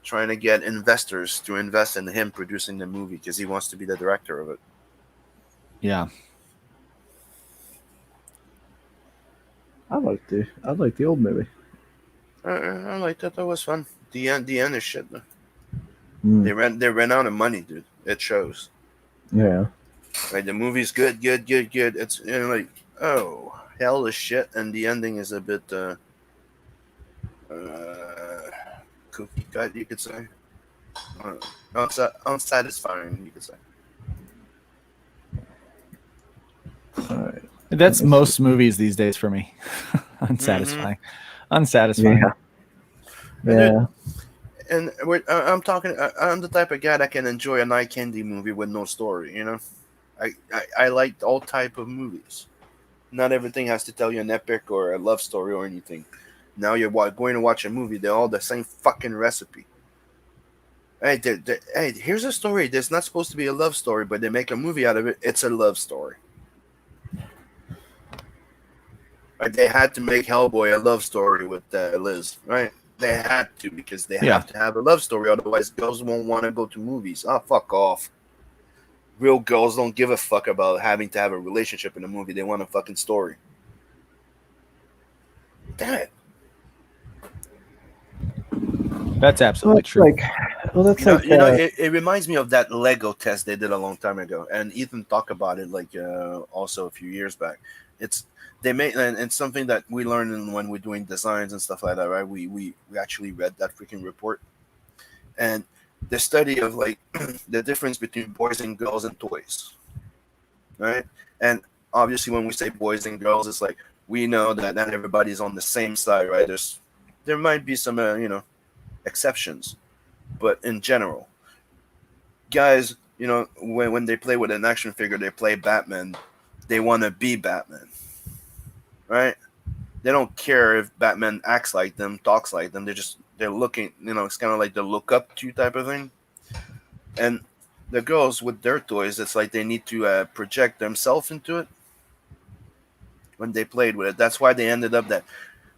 trying to get investors to invest in him producing the movie because he wants to be the director of it. Yeah. I like the old movie. I like that. That was fun. The end is shit. Though. Mm. They ran out of money, dude. It shows. Yeah. Like the movie's good. It's like, oh, hell of shit, and the ending is a bit cookie cut, you could say. Unsatisfying, you could say. All right. That's most movies these days for me. Unsatisfying. Unsatisfying. Yeah. And I'm talking. I'm the type of guy that can enjoy an eye candy movie with no story. I like all type of movies. Not everything has to tell you an epic or a love story or anything. Now you're going to watch a movie. They're all the same fucking recipe. Hey, here's a story. There's not supposed to be a love story, but they make a movie out of it. It's a love story. Right? They had to make Hellboy a love story with Liz, right? They had to, because they have to have a love story. Otherwise, girls won't want to go to movies. Oh, fuck off. Real girls don't give a fuck about having to have a relationship in a movie. They want a fucking story. Damn it. That's absolutely true. It reminds me of that Lego test they did a long time ago, and Ethan talked about it also a few years back. They made, and it's something that we learned when we're doing designs and stuff like that, right? We actually read that freaking report, and the study of like the difference between boys and girls and toys, right? And obviously, when we say boys and girls, it's like we know that not everybody's on the same side, right? There might be some exceptions, but in general, guys, when they play with an action figure, they play Batman, they want to be Batman, right? They don't care if Batman acts like them, talks like them. They're looking, it's kind of like the look up to type of thing. And the girls with their toys, it's like they need to project themselves into it, when they played with it. That's why they ended up that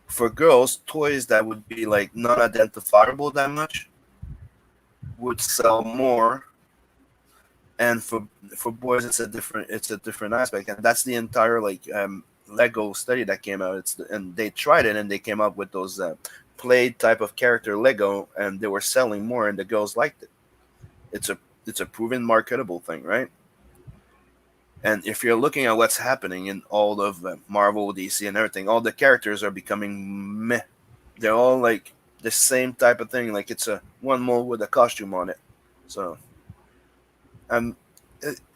for girls, toys that would be like not identifiable that much would sell more, and for boys it's a different aspect, and that's the entire Lego study that came out. And they tried it and they came up with those play type of character Lego, and they were selling more, and the girls liked it. It's a proven marketable thing, right? And if you're looking at what's happening in all of Marvel, DC, and everything, all the characters are becoming meh. They're all like the same type of thing. Like it's a one mold with a costume on it. So,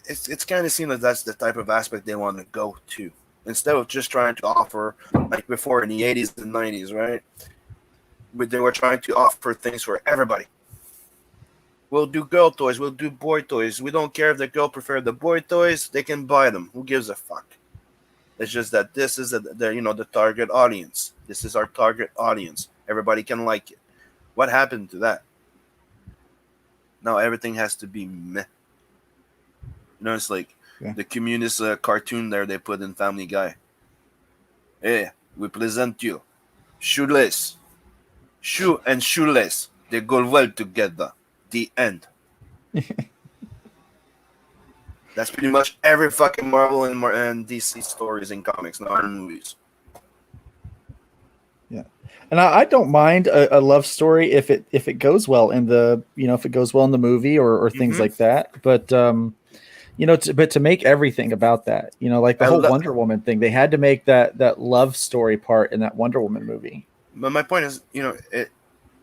it's kind of seen that that's the type of aspect they want to go to, instead of just trying to offer like before in the 80s and 90s, right? But they were trying to offer things for everybody. We'll do girl toys. We'll do boy toys. We don't care if the girl prefer the boy toys. They can buy them. Who gives a fuck? It's just that this is the target audience. This is our target audience. Everybody can like it. What happened to that? Now everything has to be meh. It's like the communist cartoon there they put in Family Guy. Hey, we present you shoeless. Shoe and shoeless. They go well together. The end. That's pretty much every fucking Marvel and DC stories in comics, not in movies. Yeah, and I don't mind a love story if it goes well in the if it goes well in the movie or things like that. But but to make everything about that, like the whole Wonder Woman thing, they had to make that love story part in that Wonder Woman movie. But my point is,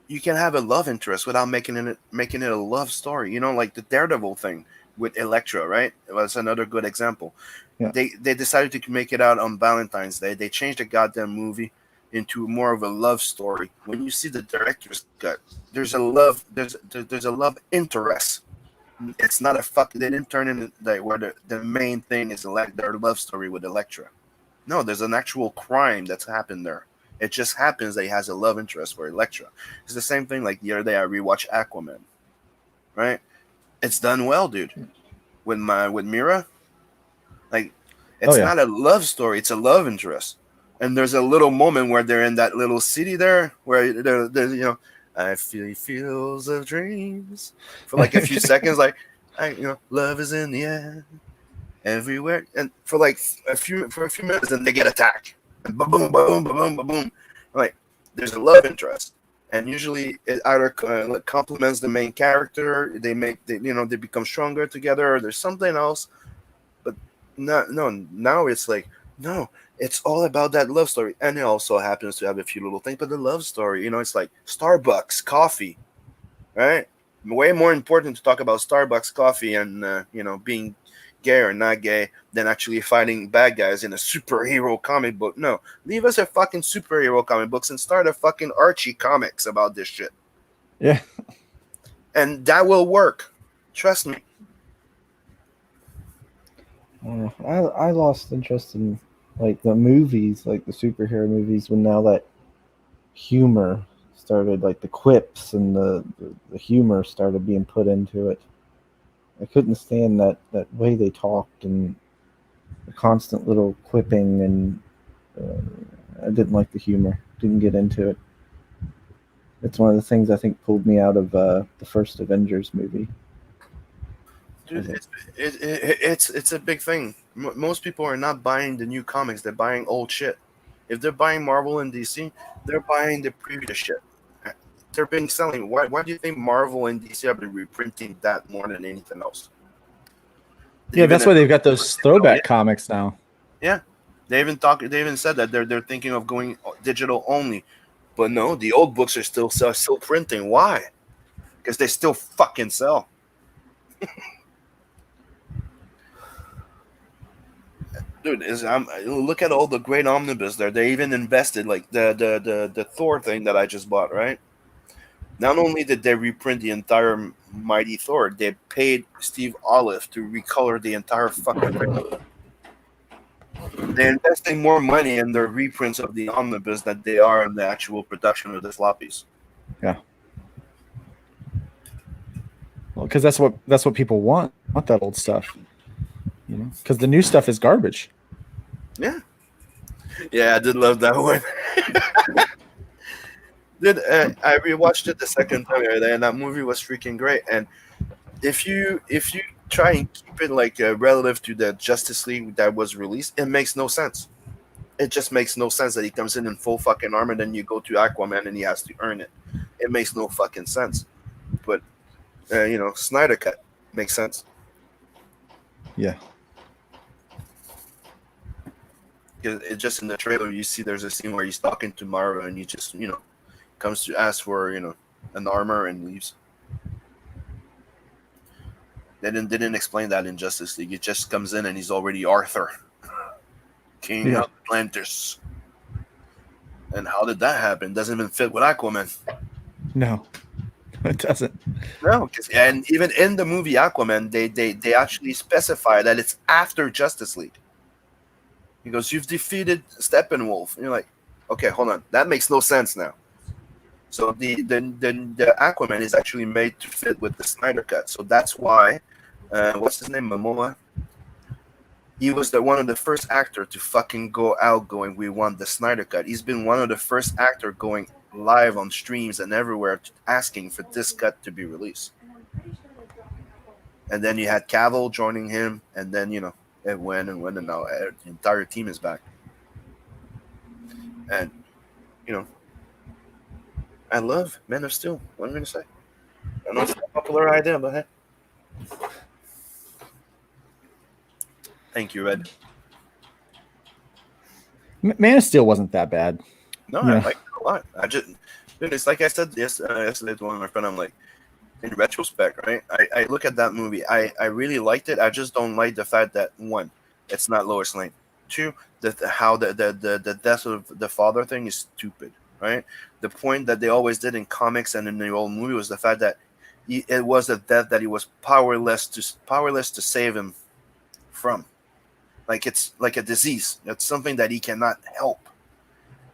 you can have a love interest without making it a love story. Like the Daredevil thing with Elektra, right? It was another good example. Yeah. They decided to make it out on Valentine's Day. They changed the goddamn movie into more of a love story. When you see the director's cut, there's a love interest. It's not a fuck. They didn't turn in where the main thing is their love story with Elektra. No, there's an actual crime that's happened there. It just happens that he has a love interest for Elektra. It's the same thing. Like the other day, I rewatched Aquaman. Right? It's done well, dude. With Mira, like it's not a love story. It's a love interest. And there's a little moment where they're in that little city there, where they're I feel fields of dreams for like a few seconds, like love is in the air everywhere, and for a few minutes, and they get attacked. And boom, boom, boom, boom, boom, boom. Like there's a love interest, and usually it either complements the main character. They become stronger together. Or there's something else, but now it's like no, it's all about that love story, and it also happens to have a few little things. But the love story, it's like Starbucks coffee, right? Way more important to talk about Starbucks coffee and being gay or not gay than actually fighting bad guys in a superhero comic book. No, leave us a fucking superhero comic books and start a fucking Archie comics about this shit. Yeah. And that will work. Trust me. I lost interest in like the movies, like the superhero movies, when now that humor started, like the quips and the humor started being put into it. I couldn't stand that way they talked and the constant little quipping, and I didn't like the humor. Didn't get into it. It's one of the things I think pulled me out of the first Avengers movie. Dude, it's a big thing. Most people are not buying the new comics; they're buying old shit. If they're buying Marvel and DC, they're buying the previous shit. They're been selling. Why do you think Marvel and DC have been reprinting that more than anything else? That's why they've got those throwback comics now. Yeah, they even said that they're thinking of going digital only. But no, the old books are still printing. Why? Because they still fucking sell. Dude, look at all the great omnibus there. They even invested, like the Thor thing that I just bought, right? Not only did they reprint the entire Mighty Thor, they paid Steve Olive to recolor the entire fucking thing. They're investing more money in their reprints of the omnibus than they are in the actual production of the floppies. Yeah. Well, because that's what people want that old stuff. Because the new stuff is garbage. Yeah. Yeah, I did love that one. I rewatched it the second time the other day, and that movie was freaking great. And if you try and keep it like relative to the Justice League that was released, it makes no sense. It just makes no sense that he comes in full fucking armor, and then you go to Aquaman and he has to earn it. It makes no fucking sense. But Snyder cut makes sense. Yeah. It just in the trailer you see there's a scene where he's talking to Mara and he just comes to ask for an armor and leaves. They didn't explain that in Justice League. It just comes in and he's already Arthur, King of Atlantis. And how did that happen? Doesn't even fit with Aquaman. No, it doesn't. No, and even in the movie Aquaman, they actually specify that it's after Justice League. He goes, "You've defeated Steppenwolf." And you're like, okay, hold on, that makes no sense now. So the Aquaman is actually made to fit with the Snyder cut. So that's why, what's his name, Momoa? He was one of the first actor to fucking go out going, "We want the Snyder cut." He's been one of the first actor going live on streams and everywhere asking for this cut to be released. And then you had Cavill joining him, and then it went, and now the entire team is back. And I love Man of Steel. What am I going to say? I know it's a popular idea, but hey. Thank you, Red. Man of Steel wasn't that bad. No, Yeah. I like it a lot. It's like I said yesterday to one of my friends, I'm like, in retrospect, right? I look at that movie. I really liked it. I just don't like the fact that, one, it's not Lois Lane. Two, how the death of the father thing is stupid, right? The point that they always did in comics and in the old movie was the fact that it was a death that he was powerless to save him from. Like it's like a disease. It's something that he cannot help.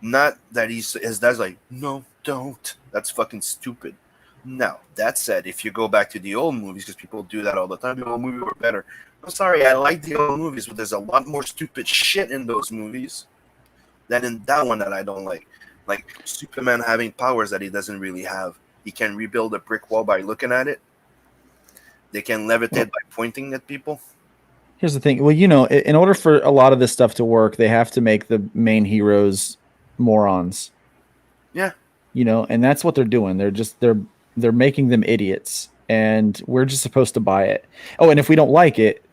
Not that his dad's like, "No, don't." That's fucking stupid. Now, that said, if you go back to the old movies, because people do that all the time, the old movies were better. I'm sorry, I like the old movies, but there's a lot more stupid shit in those movies than in that one that I don't like. Like Superman having powers that he doesn't really have. He can rebuild a brick wall by looking at it. They can levitate by pointing at people. Here's the thing. Well, in order for a lot of this stuff to work, they have to make the main heroes morons. Yeah. And that's what they're doing. They're making them idiots, and we're just supposed to buy it. Oh, and if we don't like it,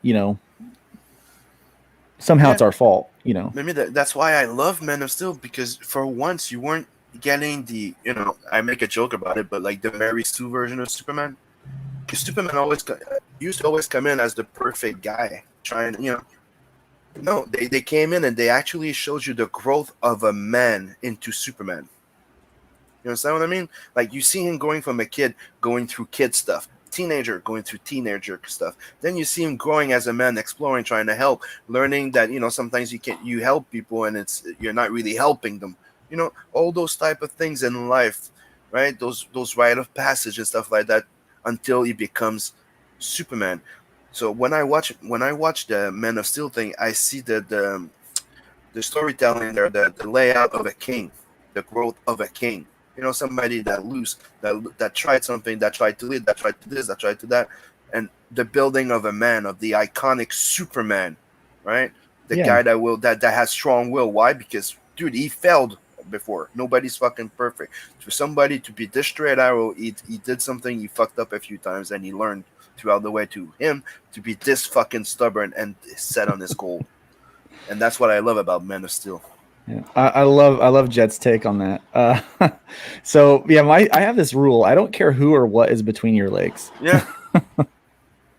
somehow it's our fault. Maybe that's why I love Man of Steel, because for once you weren't getting the I make a joke about it, but like the Mary Sue version of Superman. Because Superman used to always come in as the perfect guy, trying No, they came in and they actually showed you the growth of a man into Superman. You understand what I mean? Like you see him going from a kid going through kid stuff, teenager going through teenager stuff. Then you see him growing as a man, exploring, trying to help, learning that sometimes you help people and you're not really helping them. All those type of things in life, right? Those rite of passage and stuff like that, until he becomes Superman. So when I watch the Man of Steel thing, I see the storytelling there, the layout of a king, the growth of a king. Somebody that tried something, that tried to lead, that tried to this, that tried to that, and the building of a man, of the iconic Superman, right? The guy that has strong will. Why? Because dude, he failed before. Nobody's fucking perfect. For somebody to be this straight arrow, he did something, he fucked up a few times, and he learned throughout the way to him to be this fucking stubborn and set on his goal. And that's what I love about Man of Steel. Yeah, I love Jet's take on that. So yeah, I have this rule. I don't care who or what is between your legs. Yeah.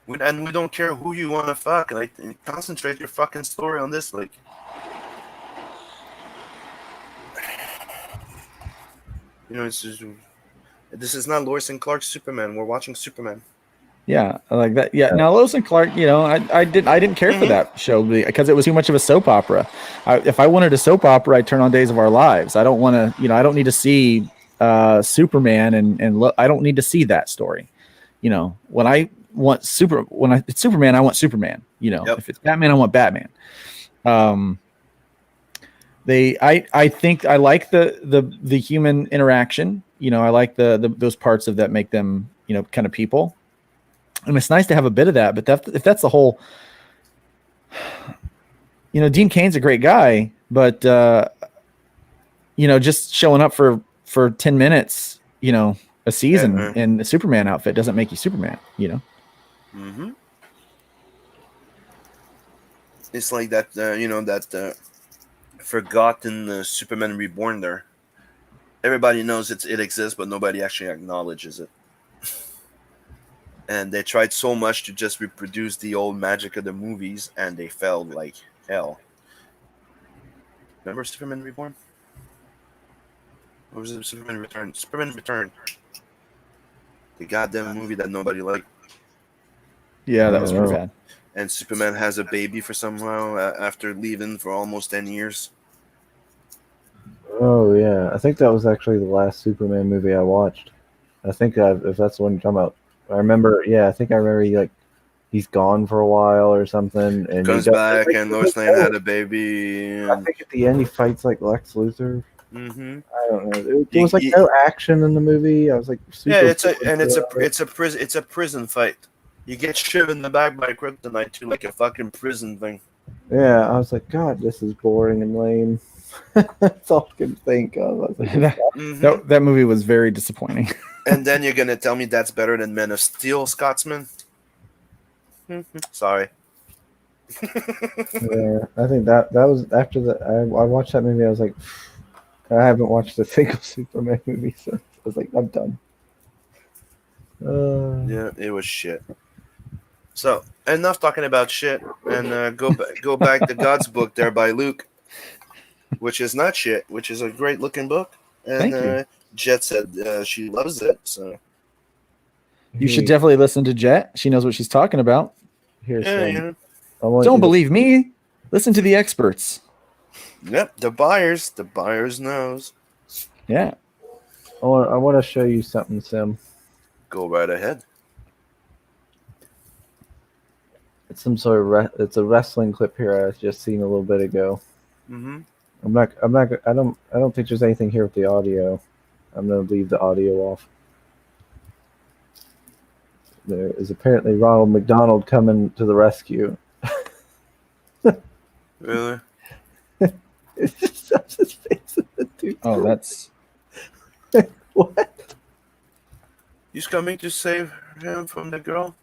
And we don't care who you want to fuck. Like, concentrate your fucking story on this. Like, it's just, this is not Lois and Clark's Superman. We're watching Superman. Yeah, I like that. Yeah. Now Lois and Clark, I didn't care for that show because it was too much of a soap opera. If I wanted a soap opera, I'd turn on Days of Our Lives. I don't want to, I don't need to see Superman and I don't need to see that story. When it's Superman, I want Superman. Yep. If it's Batman, I want Batman. I think I like the human interaction. You know, I like the those parts of that make them, you know, kind of people. And it's nice to have a bit of that, but if that's the whole, you know, Dean Cain's a great guy, but you know, just showing up for 10 minutes, you know, a season in a Superman outfit doesn't make you Superman, you know. Mm-hmm. It's like that, you know, that forgotten Superman Reborn there. Everybody knows it exists, but nobody actually acknowledges it. And they tried so much to just reproduce the old magic of the movies, and they failed like hell. Remember Superman Reborn? What was it? Superman Return. Superman Return. The goddamn movie that nobody liked. Yeah, that was pretty bad. And Superman has a baby for somehow after leaving for almost 10 years. Oh yeah, I think that was actually the last Superman movie I watched. I think if that's the one you're talking about, I remember. Yeah, I think I remember he's gone for a while or something, and Comes back, and Lois Lane had a baby. And... I think at the end he fights like Lex Luthor. Mm-hmm. I don't know. There was like no action in the movie. I was like, super it's a prison fight. You get shoved in the back by kryptonite too, like a fucking prison thing. Yeah, I was like, God, this is boring and lame. That's all I can think of. I was like, that movie was very disappointing. And then you're gonna tell me that's better than Men of Steel, Scotsman? Sorry. Yeah, I think that was after that. I watched that movie. I was like, I haven't watched a single Superman movie since. I was like, I'm done. Yeah, it was shit. So enough talking about shit, and go back to God's Book there by Luke, which is not shit, which is a great looking book. And Jet said she loves it. So you should definitely listen to Jet. She knows what she's talking about. Here's Don't believe me. Listen to the experts. Yep, the buyers knows. Yeah. I want to show you something, Sim. Go right ahead. It's some sort of it's a wrestling clip here I just seen a little bit ago. Mm-hmm. I don't think there's anything here with the audio. I'm gonna leave the audio off. There is apparently Ronald McDonald coming to the rescue. Really? It just shows his face in the dude. Oh, that's what? He's coming to save him from the girl?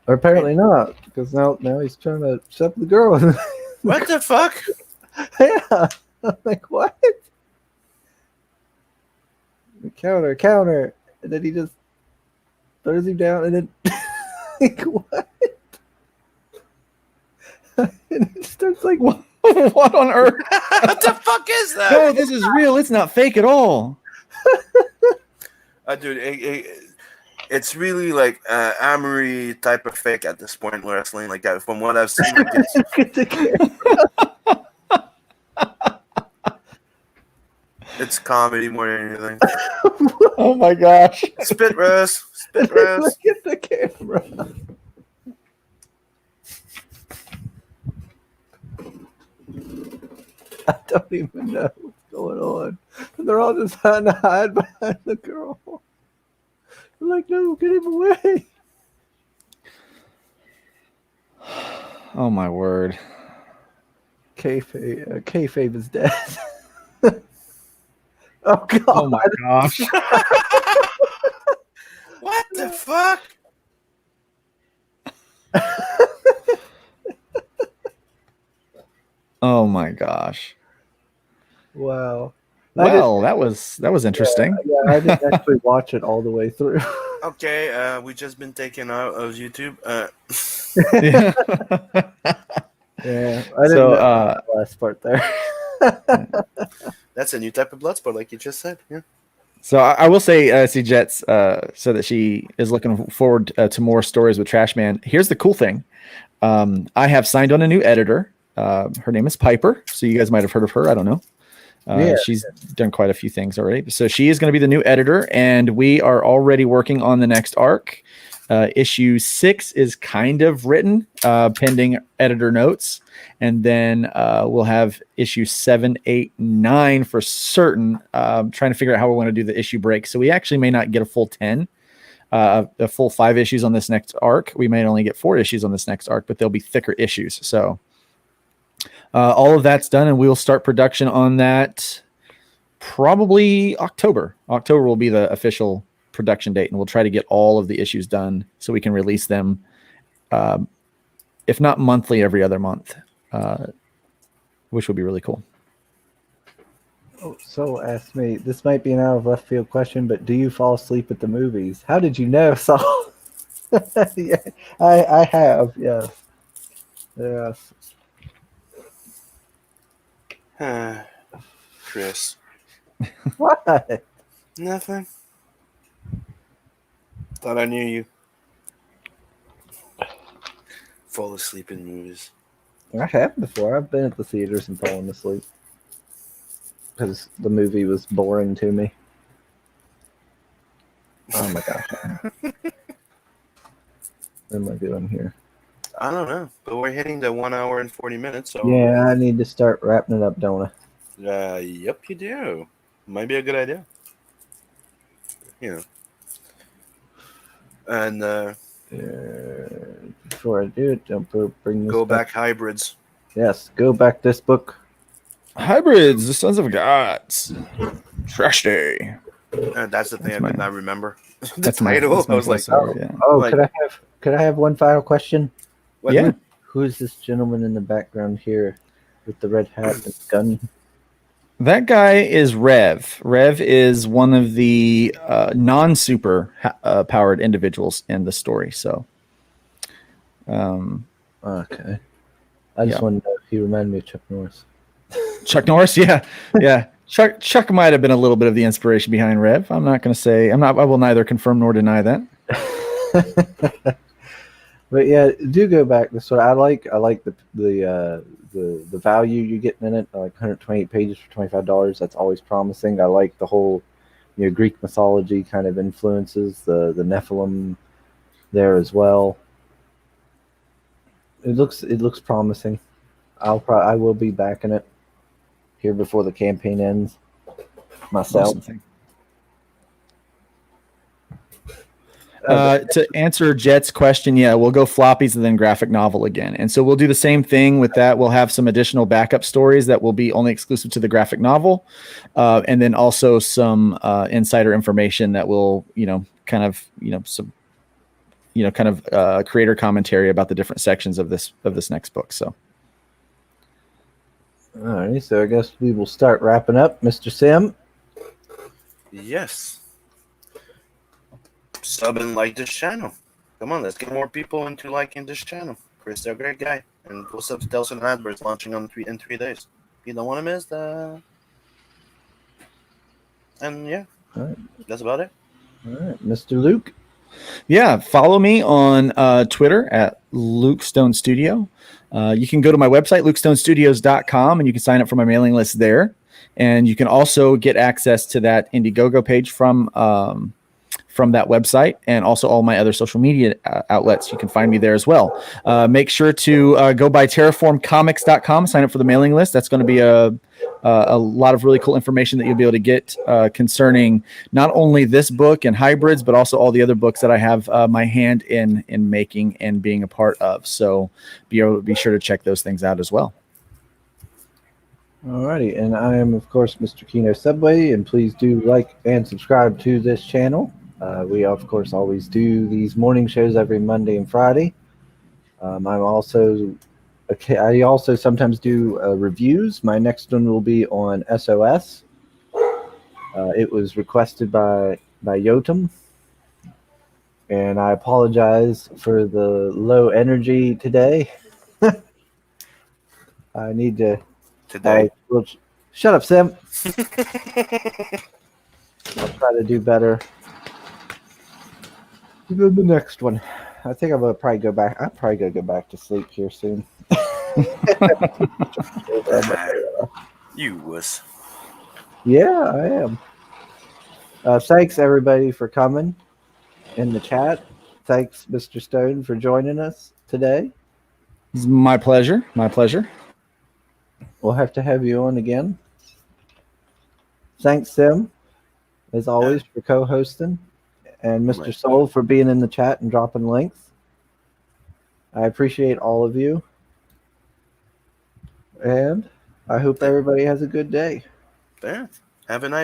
Or apparently not, because now he's trying to shove the girl. What the fuck? Yeah, I'm like, what? Counter, and then he just throws him down, and then like what? And it starts like, what on earth? What the fuck is that? No, this is real. It's not fake at all. Dude, it's really like Amory type of fake at this point, wrestling like that. From what I've seen, it's comedy more than anything. Oh my gosh! Spit Russ. Look at the camera. I don't even know what's going on. They're all just trying to hide behind the girl. I'm like, no, get him away. Oh my word. Kayfabe is dead. Oh god. Oh my gosh. What the fuck? Oh my gosh. Wow. Well, that was interesting. Yeah, I didn't actually watch it all the way through. Okay, we just been taken out of YouTube. Yeah, I didn't know the last part there. That's a new type of blood sport, like you just said. Yeah. So I will say, see Jets, so that she is looking forward to more stories with Trash Man. Here's the cool thing. I have signed on a new editor. Her name is Piper. So you guys might have heard of her. I don't know. She's done quite a few things already. So she is going to be the new editor, and we are already working on the next arc. Issue 6 is kind of written, pending editor notes. And then we'll have issue 7, 8, 9 for certain. Trying to figure out how we want to do the issue break. So we actually may not get a full 10, a full 5 issues on this next arc. We may only get 4 issues on this next arc, but they'll be thicker issues. So all of that's done, and we'll start production on that probably October. October will be the official production date, and we'll try to get all of the issues done so we can release them, if not monthly, every other month, which would be really cool. Oh, so ask me, this might be an out of left field question, but do you fall asleep at the movies? How did you know, Saul? Yeah, I have, yes. Yes. Chris. What? Nothing. Thought I knew you. Fall asleep in movies. I have before. I've been at the theaters and fallen asleep because the movie was boring to me. Oh my gosh. What am I doing here? I don't know, but we're hitting the 1 hour and 40 minutes. So Yeah, I need to start wrapping it up, don't I? Yep, you do. Might be a good idea. You know. And Before I do it, don't bring this go back hybrids. Yes, go back this book. Hybrids, the sons of gods. Trash day. That's the thing That's I could not remember. The That's my title. that's my I was like, voiceover, yeah. Oh, Like- could I have one final question? what? Yeah. Who is this gentleman in the background here with the red hat and gun? That guy is Rev. Rev is one of the non-super powered individuals in the story. So, Okay. I just Yeah. wanted to know if he reminded me of Chuck Norris. Chuck Norris, yeah. Chuck might have been a little bit of the inspiration behind Rev. I'm not going to say. I will neither confirm nor deny that. But yeah, do go back this way. I like the value you're getting in it. Like 128 pages for $25. That's always promising. I like the whole Greek mythology kind of influences the Nephilim there as well. It looks promising. I will be backing it here before the campaign ends myself. Awesome. To answer Jet's question, yeah, we'll go floppies and then graphic novel again. And so we'll do the same thing with that. We'll have some additional backup stories that will be only exclusive to the graphic novel. And then also some insider information that will, creator commentary about the different sections of this next book. So. All right, so I guess we will start wrapping up. Mr. Sim. Yes. Sub and like this channel. Come on, let's get more people into liking this channel. Chris, they're a great guy. And what's up to Delson Adverts launching in 3 days. You don't want to miss that. And yeah, All right. That's about it. All right, Mr. Luke. Yeah, follow me on Twitter at Luke Stone Studio. You can go to my website, lukestonestudios.com, and you can sign up for my mailing list there. And you can also get access to that Indiegogo page from that website, and also all my other social media outlets. You can find me there as well. Make sure to go by terraformcomics.com, sign up for the mailing list. That's going to be a lot of really cool information that you'll be able to get concerning not only this book and hybrids, but also all the other books that I have my hand in making and being a part of. So be sure to check those things out as well. Alrighty, and I am, of course, Mr. Kino Subway, and please do like and subscribe to this channel. We, of course, always do these morning shows every Monday and Friday. I also sometimes do reviews. My next one will be on SOS. It was requested by Yotam, and I apologize for the low energy today. I need to. Today. Shut up, Sam. I'll try to do better. The next one. I think I'm gonna probably go back. I'll probably go back to sleep here soon. You wuss. Yeah, I am. Thanks everybody for coming in the chat. thanks, Mr. Stone, for joining us today. It's my pleasure. My pleasure. We'll have to have you on again. Thanks, Sim, as always, for co-hosting, and Mr. Right. Soul for being in the chat and dropping links. I appreciate all of you, and I hope everybody has a good day. There. Have a nice